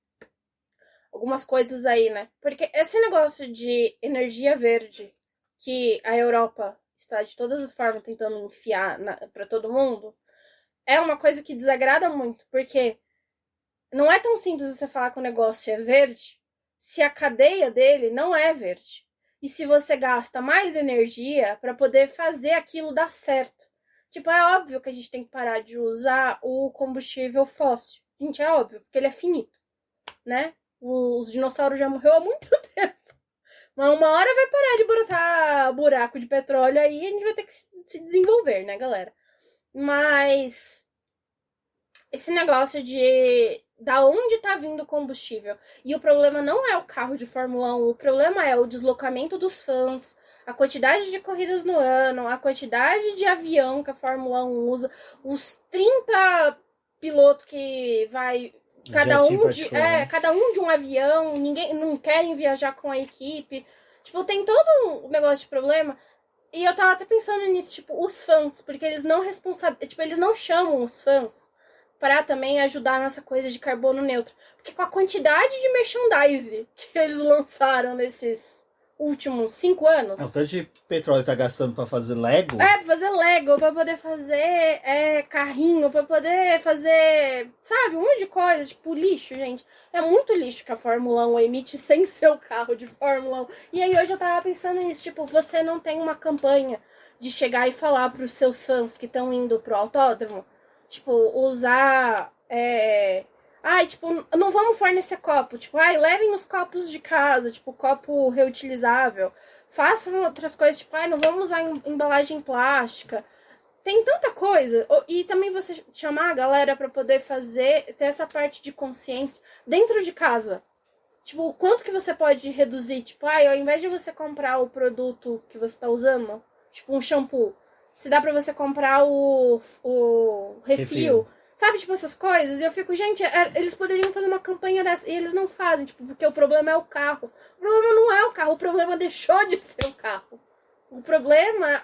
coisas aí, né? Porque esse negócio de energia verde que a Europa está de todas as formas tentando enfiar para todo mundo é uma coisa que desagrada muito, porque não é tão simples você falar que o negócio é verde se a cadeia dele não é verde. E se você gasta mais energia para poder fazer aquilo dar certo. Tipo, é óbvio que a gente tem que parar de usar o combustível fóssil. Gente, é óbvio, porque ele é finito, né? Os dinossauros já morreram há muito tempo. Mas uma hora vai parar de botar buraco de petróleo aí e a gente vai ter que se desenvolver, né, galera? Mas esse negócio de da onde tá vindo o combustível. E o problema não é o carro de Fórmula 1, o problema é o deslocamento dos fãs, a quantidade de corridas no ano, a quantidade de avião que a Fórmula 1 usa, os 30 pilotos que vai cada um de um avião, ninguém não querem viajar com a equipe. Tipo, tem todo um negócio de problema. E eu tava até pensando nisso, tipo, os fãs, porque eles não eles não chamam os fãs para também ajudar nessa coisa de carbono neutro. Porque com a quantidade de merchandise que eles lançaram nesses últimos 5 anos... O tanto de petróleo tá gastando pra fazer Lego? Pra fazer Lego, pra poder fazer carrinho, pra poder fazer, sabe, um monte de coisa, tipo lixo, gente. É muito lixo que a Fórmula 1 emite sem ser o carro de Fórmula 1. E aí hoje eu tava pensando nisso, tipo, você não tem uma campanha de chegar e falar pros seus fãs que estão indo pro autódromo, tipo, usar... tipo, não vamos fornecer copo. Tipo, levem os copos de casa, tipo, copo reutilizável. Façam outras coisas, tipo, não vamos usar embalagem plástica. Tem tanta coisa. E também você chamar a galera pra poder ter essa parte de consciência dentro de casa. Tipo, o quanto que você pode reduzir? Tipo, ao invés de você comprar o produto que você tá usando, tipo, um shampoo, se dá pra você comprar o refil. Sabe, tipo, essas coisas? E eu fico, gente, eles poderiam fazer uma campanha dessa. E eles não fazem, tipo, porque o problema é o carro. O problema não é o carro, o problema deixou de ser o carro. O problema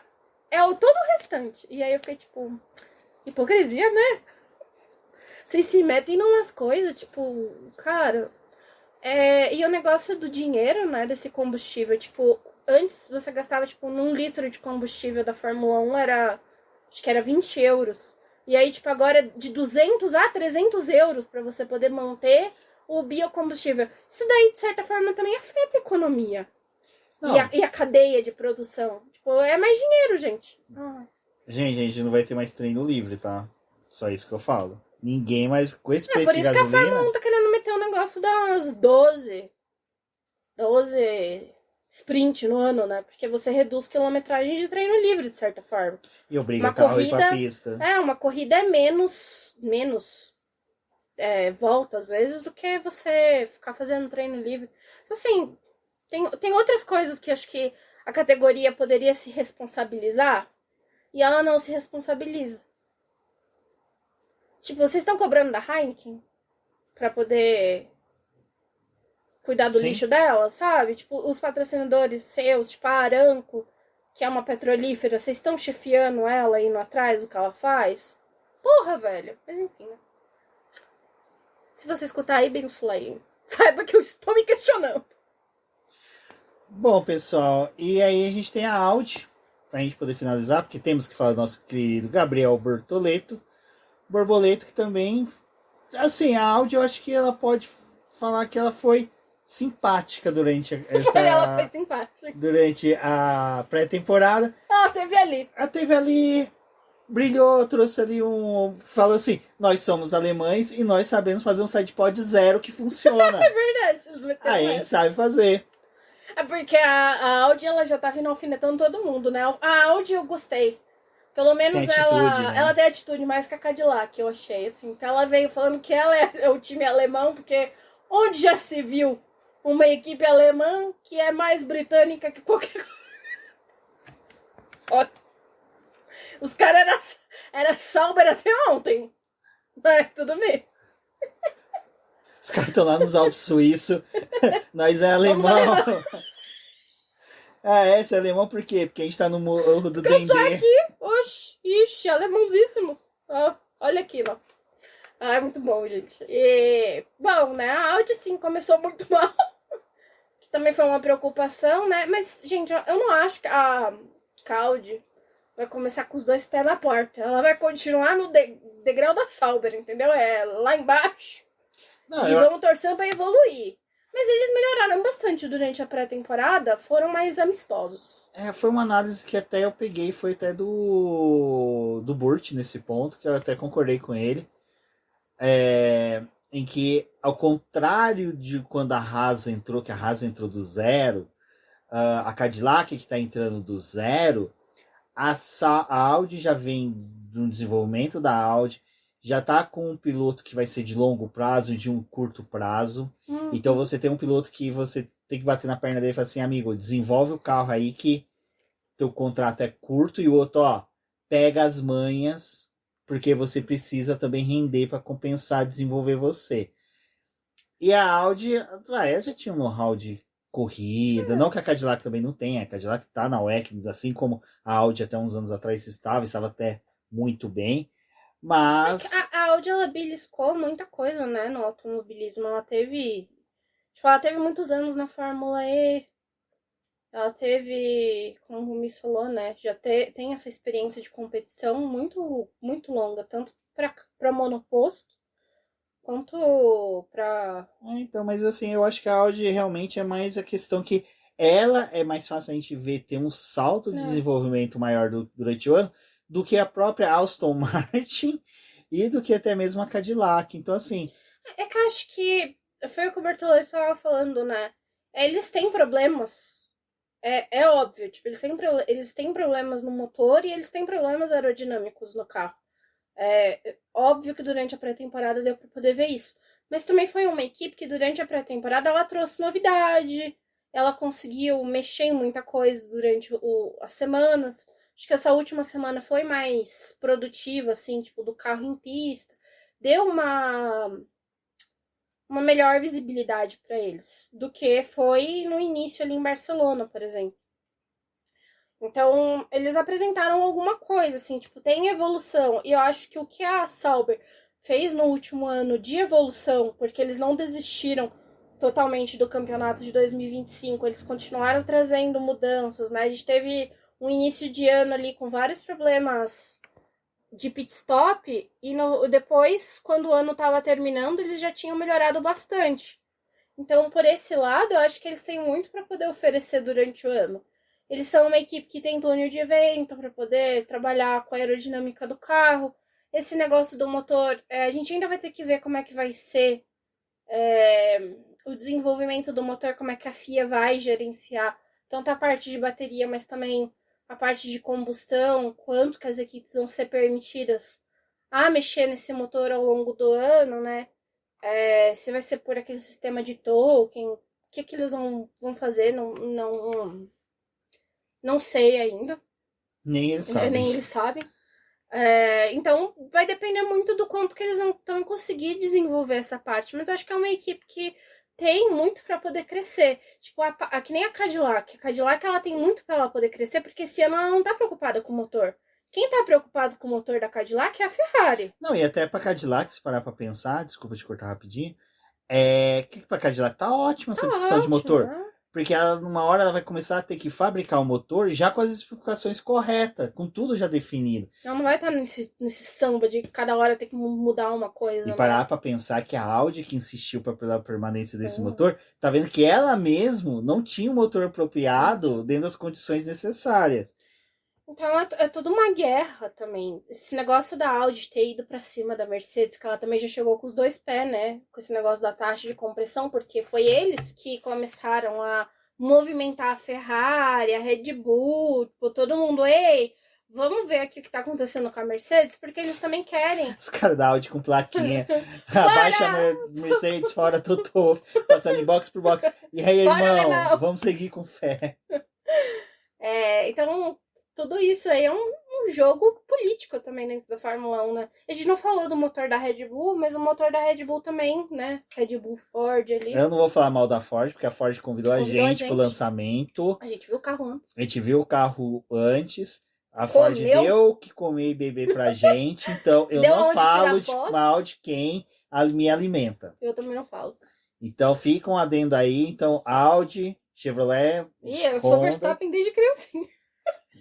é todo o restante. E aí eu fiquei, tipo, hipocrisia, né? Vocês se metem em umas coisas, tipo, cara... E o negócio do dinheiro, né, desse combustível, tipo, antes você gastava, tipo, num litro de combustível da Fórmula 1 acho que era 20 euros. E aí, tipo, agora de 200 a 300 euros para você poder manter o biocombustível. Isso daí, de certa forma, também afeta a economia. E a cadeia de produção. Tipo, é mais dinheiro, gente. Gente, não vai ter mais treino livre, tá? Só isso que eu falo. Ninguém mais com esse preço de gasolina... Por isso que a Fórmula 1 tá querendo meter um negócio das 12 sprint no ano, né? Porque você reduz quilometragem de treino livre, de certa forma. E obriga o carro a ir pra pista. Uma corrida é menos volta, às vezes, do que você ficar fazendo treino livre. Assim, tem outras coisas que acho que a categoria poderia se responsabilizar e ela não se responsabiliza. Tipo, vocês estão cobrando da Heineken pra poder cuidar do lixo dela, sabe? Tipo, os patrocinadores seus, tipo a Aramco, que é uma petrolífera, vocês estão chefiando ela, indo atrás do que ela faz? Porra, velho. Mas enfim, né? Se você escutar aí, bem flame, saiba que eu estou me questionando. Bom, pessoal, e aí a gente tem a Audi, pra gente poder finalizar, porque temos que falar do nosso querido Gabriel Borboleto, que também, assim, a Audi eu acho que ela pode falar que ela foi simpática durante ela foi simpática. Durante a pré-temporada. Ela teve ali. brilhou, trouxe ali um... Falou assim, nós somos alemães e nós sabemos fazer um sidepod zero que funciona. É verdade, eles meteram Aí a essa. gente sabe fazer. É porque a Audi, ela já tá vindo alfinetando todo mundo, né? A Audi eu gostei. Pelo menos Tem atitude, né? ela tem atitude mais que a Cadillac, eu achei, assim. Que ela veio falando que ela é o time alemão, porque onde já se viu uma equipe alemã que é mais britânica que qualquer coisa? Ó, os caras era Sauber até ontem. Mas tudo bem. Os caras estão lá nos Alpes Suíços. Nós é alemão. Ah, é? Você é alemão por quê? Porque a gente tá no morro do Dendê. Oxi, ixi, alemãozíssimo. Ó, olha aqui, ó. Ah, é muito bom, gente. E, bom, né, a Audi, sim, começou muito mal. Que também foi uma preocupação, né? Mas, gente, eu não acho que a Audi vai começar com os dois pés na porta. Ela vai continuar no degrau da Sauber, entendeu? É lá embaixo. Não, E vamos torcer pra evoluir. Mas eles melhoraram bastante durante a pré-temporada, foram mais amistosos. foi uma análise que até eu peguei, foi até do Burt nesse ponto, que eu até concordei com ele. Em que, ao contrário de quando a Haas entrou, que a Haas entrou do zero, a Cadillac que está entrando do zero, a Audi já vem do desenvolvimento da Audi, já está com um piloto que vai ser de longo prazo e de um curto prazo. Então você tem um piloto que você tem que bater na perna dele e falar assim, amigo, desenvolve o carro aí que teu contrato é curto, e o outro, ó, pega as manhas, porque você precisa também render para compensar, desenvolver você. E a Audi, ela já tinha um know-how de corrida, não que a Cadillac também não tenha, a Cadillac tá na WEC, assim como a Audi até uns anos atrás estava até muito bem, mas... A Audi, ela beliscou muita coisa, né, no automobilismo. Ela teve muitos anos na Fórmula E, ela teve, como o Rumi falou, né, já tem essa experiência de competição muito, muito longa, tanto para monoposto, quanto para... Então, mas assim, eu acho que a Audi realmente é mais a questão que ela é mais fácil a gente ver ter um salto de desenvolvimento maior durante o ano do que a própria Aston Martin e do que até mesmo a Cadillac. Então, assim... É que eu acho que foi o que o Bertolini estava falando, né? Eles têm problemas. É óbvio, tipo, eles têm problemas no motor e eles têm problemas aerodinâmicos no carro. É óbvio que durante a pré-temporada deu para poder ver isso. Mas também foi uma equipe que durante a pré-temporada ela trouxe novidade, ela conseguiu mexer em muita coisa durante as semanas. Acho que essa última semana foi mais produtiva, assim, tipo, do carro em pista. Deu uma melhor visibilidade para eles do que foi no início ali em Barcelona, por exemplo. Então, eles apresentaram alguma coisa, assim, tipo, tem evolução. E eu acho que o que a Sauber fez no último ano de evolução, porque eles não desistiram totalmente do campeonato de 2025, eles continuaram trazendo mudanças, né? A gente teve um início de ano ali com vários problemas de pit stop e depois, quando o ano estava terminando, eles já tinham melhorado bastante. Então, por esse lado, eu acho que eles têm muito para poder oferecer durante o ano. Eles são uma equipe que tem túnel de vento para poder trabalhar com a aerodinâmica do carro. Esse negócio do motor, a gente ainda vai ter que ver como é que vai ser o desenvolvimento do motor, como é que a FIA vai gerenciar tanto a parte de bateria, mas também a parte de combustão, quanto que as equipes vão ser permitidas a mexer nesse motor ao longo do ano, né? Se vai ser por aquele sistema de token, o que eles vão fazer, não sei ainda. Nem eles sabem. Nem eles sabem. Então, vai depender muito do quanto que eles vão conseguir desenvolver essa parte. Mas eu acho que é uma equipe que tem muito para poder crescer. Tipo, que nem a Cadillac. A Cadillac, ela tem muito para ela poder crescer, porque esse ano ela não tá preocupada com o motor. Quem tá preocupado com o motor da Cadillac é a Ferrari. Não, e até pra Cadillac, se parar pra pensar, desculpa te cortar rapidinho, que pra Cadillac tá ótima essa discussão ótimo, de motor. Né? Porque numa hora ela vai começar a ter que fabricar o motor já com as especificações corretas, com tudo já definido. Ela não vai estar nesse samba de cada hora ter que mudar uma coisa. E parar pra pensar que a Audi que insistiu pela permanência desse motor, tá vendo que ela mesmo não tinha um motor apropriado dentro das condições necessárias. Então é tudo uma guerra também. Esse negócio da Audi ter ido pra cima da Mercedes, que ela também já chegou com os dois pés, né? Com esse negócio da taxa de compressão, porque foi eles que começaram a movimentar a Ferrari, a Red Bull, tipo, todo mundo, ei, vamos ver aqui o que tá acontecendo com a Mercedes, porque eles também querem. Os caras da Audi com plaquinha. Abaixa a Mercedes, fora Totô, passando em box por box. E aí, Fora, irmão, alemão. vamos seguir com fé. Então, tudo isso aí é um jogo político também dentro da Fórmula 1, né? A gente não falou do motor da Red Bull, mas o motor da Red Bull também, né? Red Bull Ford ali. Eu não vou falar mal da Ford, porque a Ford convidou a gente pro lançamento. A gente viu o carro antes. A gente viu o carro antes. A Ford deu o que comer e beber pra gente. Então, eu não falo mal de quem me alimenta. Eu também não falo. Então, fica um adendo aí. Então, Audi, Chevrolet. Eu sou Verstappen desde criancinha.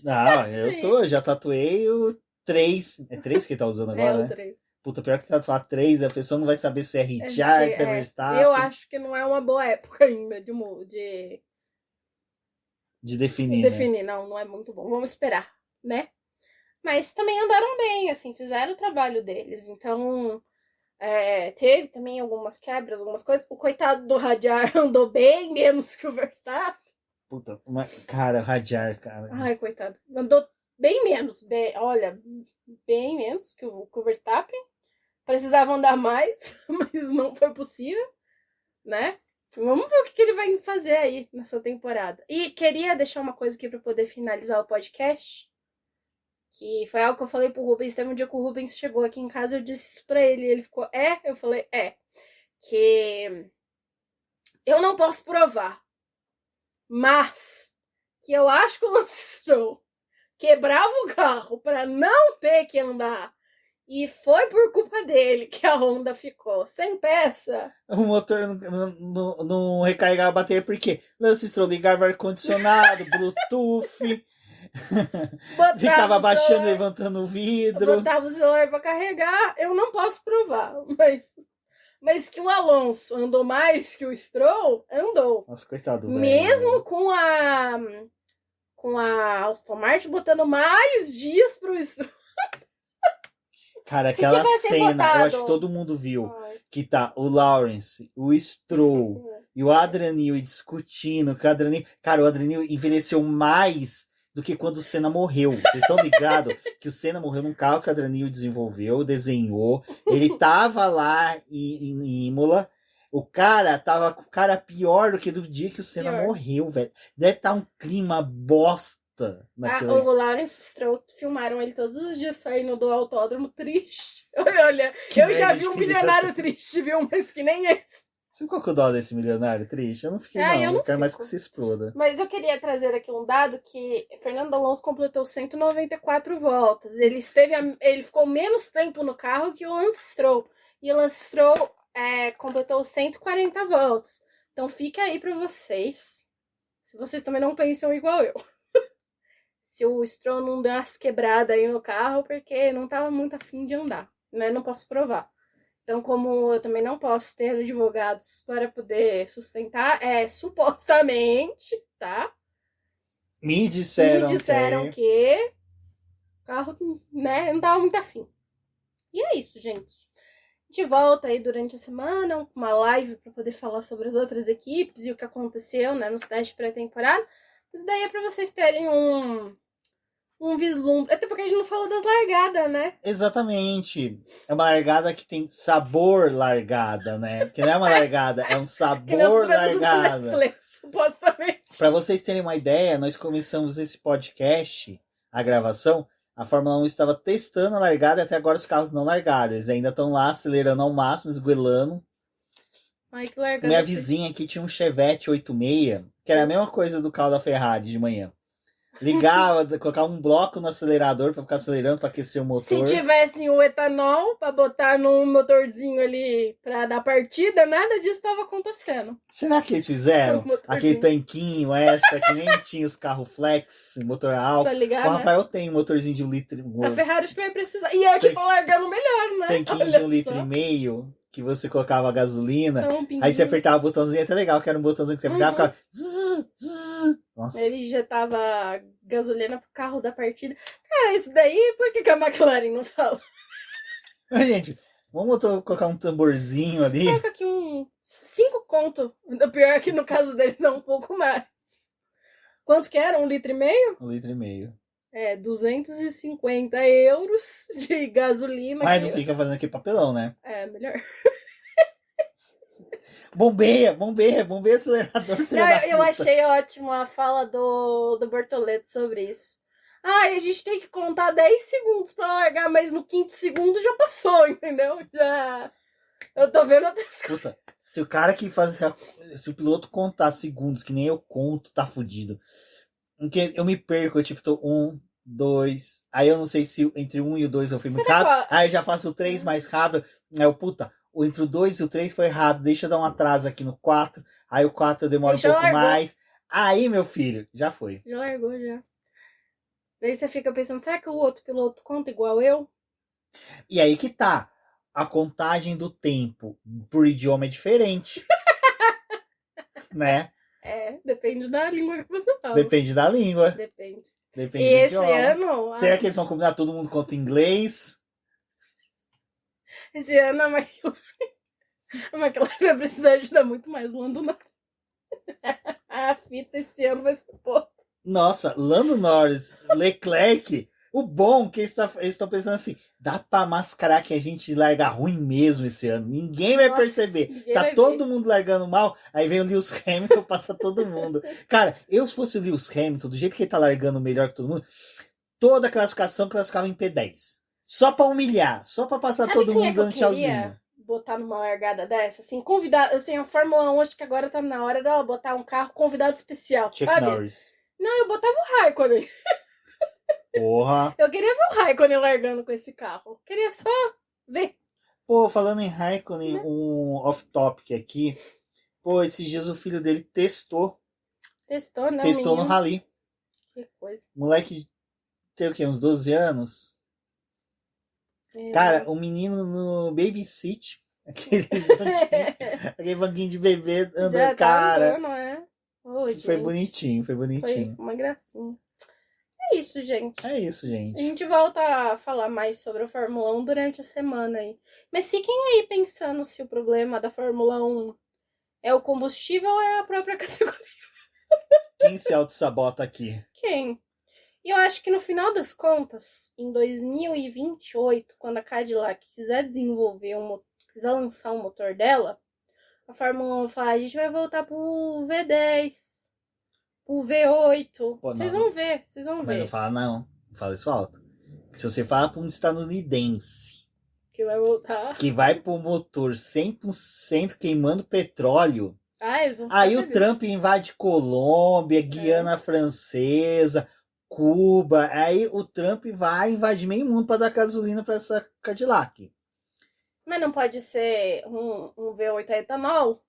Não, eu já tatuei o 3. É 3 que ele tá usando agora, né? O 3. Puta, pior que tatuar 3, a pessoa não vai saber se é Richard, se é Verstappen. Eu acho que não é uma boa época ainda de definir. Definir, né? Não é muito bom. Vamos esperar, né? Mas também andaram bem, assim, fizeram o trabalho deles. Então, teve também algumas quebras, algumas coisas. O coitado do Radiar andou bem menos que o Verstappen. Puta, cara, Radiar, cara. Ai, coitado. Andou bem menos. Bem menos que o Verstappen. Precisava andar mais, mas não foi possível, né? Vamos ver o que ele vai fazer aí nessa temporada. E queria deixar uma coisa aqui para poder finalizar o podcast. Que foi algo que eu falei pro Rubens. Teve um dia que o Rubens chegou aqui em casa, eu disse isso pra ele. Ele ficou, Eu falei, que eu não posso provar. Mas que eu acho que o Lance Stroll quebrava o carro pra não ter que andar. E foi por culpa dele que a Honda ficou sem peça. O motor não recarregava a bateria porque Lance Stroll ligava ar-condicionado, Bluetooth... Ficava baixando, levantando o vidro. Botava o celular pra carregar. Eu não posso provar, mas que o Alonso andou mais que o Stroll, andou. Nossa, coitado, velho. Mesmo com a Aston Martin botando mais dias pro Stroll. Cara, aquela cena, eu acho que todo mundo viu. Que tá o Lawrence, o Stroll e o Adrian Newey discutindo. Cara, o Adrian Newey envelheceu mais do que quando o Senna morreu. Vocês estão ligados que o Senna morreu num carro que o Adrian Newey desenvolveu, desenhou. Ele tava lá em Imola. O cara tava com cara pior do que do dia que o Senna morreu, velho. Deve estar um clima bosta naquele... O Lawrence Stroll filmaram ele todos os dias saindo do autódromo triste. Olha, eu já vi um milionário triste, viu? Mas que nem esse. Você qual que é o dó desse milionário triste? Eu não fiquei, não. Eu quero mais que se exploda. Mas eu queria trazer aqui um dado que Fernando Alonso completou 194 voltas. Ele ficou menos tempo no carro que o Lance Stroll. E o Lance Stroll completou 140 voltas. Então fica aí pra vocês. Se vocês também não pensam igual eu. Se o Stroll não deu umas quebradas aí no carro, porque não tava muito afim de andar. Né? Não posso provar. Então, como eu também não posso ter advogados para poder sustentar, supostamente, tá? Me disseram que o carro, né, não tava muito afim. E é isso, gente. A gente volta aí durante a semana, uma live para poder falar sobre as outras equipes e o que aconteceu, né, nos testes pré-temporada. Isso daí é para vocês terem um vislumbre. Até porque a gente não falou das largadas, né? Exatamente. É uma largada que tem sabor largada, né? Que não é uma largada, é um sabor largada. Nestlé, supostamente. Pra vocês terem uma ideia, nós começamos esse podcast, a gravação, a Fórmula 1 estava testando a largada e até agora os carros não largaram. Eles ainda estão lá acelerando ao máximo, esguelando. Ai, que largada. Minha vizinha aqui tinha um Chevette 86, que era a mesma coisa do carro da Ferrari de manhã. Ligava, colocava um bloco no acelerador pra ficar acelerando, pra aquecer o motor. Se tivesse o etanol pra botar num motorzinho ali pra dar partida, nada disso tava acontecendo. Será que eles fizeram aquele tanquinho extra que nem tinha os carros flex, motor álcool? Pra ligar, o Rafael tem um motorzinho de 1 litro. A Ferrari acho que vai precisar. E é que tá largando melhor, né? Tanquinho de 1,5 litro, que você colocava a gasolina. Aí você apertava o botãozinho, até legal, que era um botãozinho que você apertava, ficava... Nossa. Ele injetava gasolina pro carro da partida. Cara, isso daí, por que a McLaren não fala? Gente, vamos colocar um tamborzinho ali. Coloca aqui 5 conto. O pior é que no caso dele dá um pouco mais. Quanto que era? 1,5 litro? 1,5 litro. 250 euros de gasolina. Mas não fica fazendo aqui papelão, né? É, melhor. Bombeia o acelerador. Não, eu achei ótimo a fala do Bortoleto sobre isso. A gente tem que contar 10 segundos pra largar, mas no 5º segundo já passou, entendeu? Já. Eu tô vendo outras coisas. Puta, se o cara que faz. Se o piloto contar segundos, que nem eu conto, tá fudido. Porque eu me perco, eu tipo, tô 1, 2. Aí eu não sei se entre 1 e o 2 eu fui muito rápido. Aí eu já faço o 3 mais rápido. Aí eu, puta, entre o 2 e o 3 foi rápido. Deixa eu dar um atraso aqui no 4. Aí o 4 eu demoro um pouco mais. Aí, meu filho, já foi. Já largou, já. Daí você fica pensando, será que o outro piloto conta igual eu? E aí que tá. A contagem do tempo por idioma é diferente. Né? Depende da língua que você fala. Depende da língua. Depende. Depende e do esse idioma. ano... Será que eles vão combinar todo mundo conta inglês? Esse ano a McLaren vai precisar ajudar muito mais o Lando Norris. A fita esse ano vai ser pouco. Nossa, Lando Norris, Leclerc. O bom que eles estão pensando assim, dá pra mascarar que a gente larga ruim mesmo esse ano. Ninguém vai perceber. Ninguém tá vai todo ver. mundo largando mal, aí vem o Lewis Hamilton, passa todo mundo. Cara, eu se fosse o Lewis Hamilton, do jeito que ele tá largando melhor que todo mundo, toda a classificação classificava em P10. Só pra humilhar, só pra passar Sabe todo quem mundo é que eu dando tchauzinho. botar numa largada dessa? Assim, convidado, assim, a Fórmula 1 acho que agora tá na hora dela botar um carro convidado especial, Chuck sabe? Norris. Não, eu botava o Raikkonen. Porra. Eu queria ver o Raikkonen largando com esse carro. Eu queria só ver. Pô, falando em Raikkonen, um off-topic aqui. Pô, esses dias o filho dele testou. Testou, né? Testou no rally. Que coisa. Moleque tem o quê? Uns 12 anos? Cara, o menino no babysit. Aquele banquinho de bebê andando, já cara. Tá andando, foi gente. bonitinho, foi bonitinho. Foi uma gracinha. É isso, gente. É isso, A gente. gente volta a falar mais sobre a Fórmula 1 durante a semana aí. Mas fiquem aí pensando se o problema da Fórmula 1 é o combustível ou é a própria categoria. Quem se auto-sabota aqui? Quem? E eu acho que no final das contas, em 2028, quando a Cadillac quiser desenvolver quiser lançar o motor dela, a Fórmula 1 vai falar, a gente vai voltar pro V10. O V8. Pô, Vocês não. vão ver, vocês vão Mas ver. não fala não. Não fala isso alto. Se você fala para um estadunidense Que vai voltar. que vai pro motor 100% queimando petróleo, Eles vão ficar aí o felizes. Trump invade Colômbia, Guiana Francesa, Cuba. Aí o Trump vai invadir meio mundo para dar gasolina para essa Cadillac. Mas não pode ser um V8 a etanol?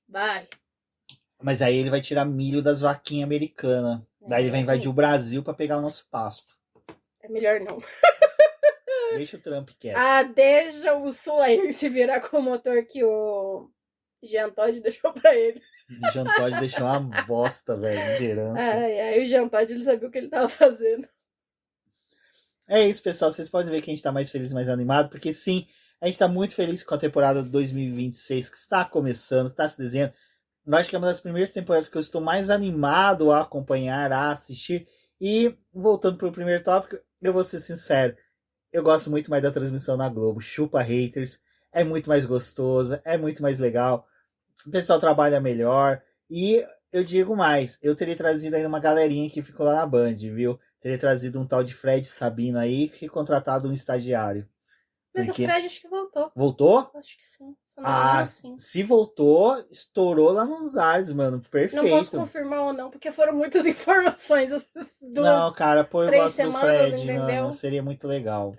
Vai. Mas aí ele vai tirar milho das vaquinhas americanas. Daí ele vai invadir o Brasil para pegar o nosso pasto. É melhor não. Deixa o Trump quieto. Deixa o Slayer se virar com o motor que o Jean Todt deixou pra ele. O Jean Todt deixou uma bosta, velho, de herança. Aí o Jean Todt, ele sabia o que ele tava fazendo. É isso, pessoal. Vocês podem ver que a gente tá mais feliz, mais animado, porque sim, a gente tá muito feliz com a temporada de 2026 que está começando, que está se desenhando. Eu acho que é uma das primeiras temporadas que eu estou mais animado a acompanhar, a assistir. E, voltando pro primeiro tópico, eu vou ser sincero, eu gosto muito mais da transmissão na Globo. Chupa haters, é muito mais gostosa, é muito mais legal. O pessoal trabalha melhor. E eu digo mais, eu teria trazido ainda uma galerinha que ficou lá na Band, viu? Teria trazido um tal de Fred Sabino aí, que contratado um estagiário. Mas Porque... o Fred acho que voltou. Voltou? Acho que sim. Só não assim. Se voltou, estourou lá nos ares, mano. Perfeito. Não posso confirmar ou não, porque foram muitas informações. Não, cara, pô, eu gosto do Fred, entendeu? mano. Seria muito legal.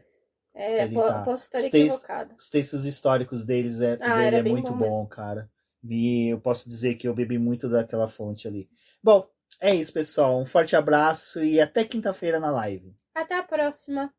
Posso estar equivocado. Os textos históricos dele é muito bom, cara. E eu posso dizer que eu bebi muito daquela fonte ali. Bom, é isso, pessoal. Um forte abraço e até quinta-feira na live. Até a próxima.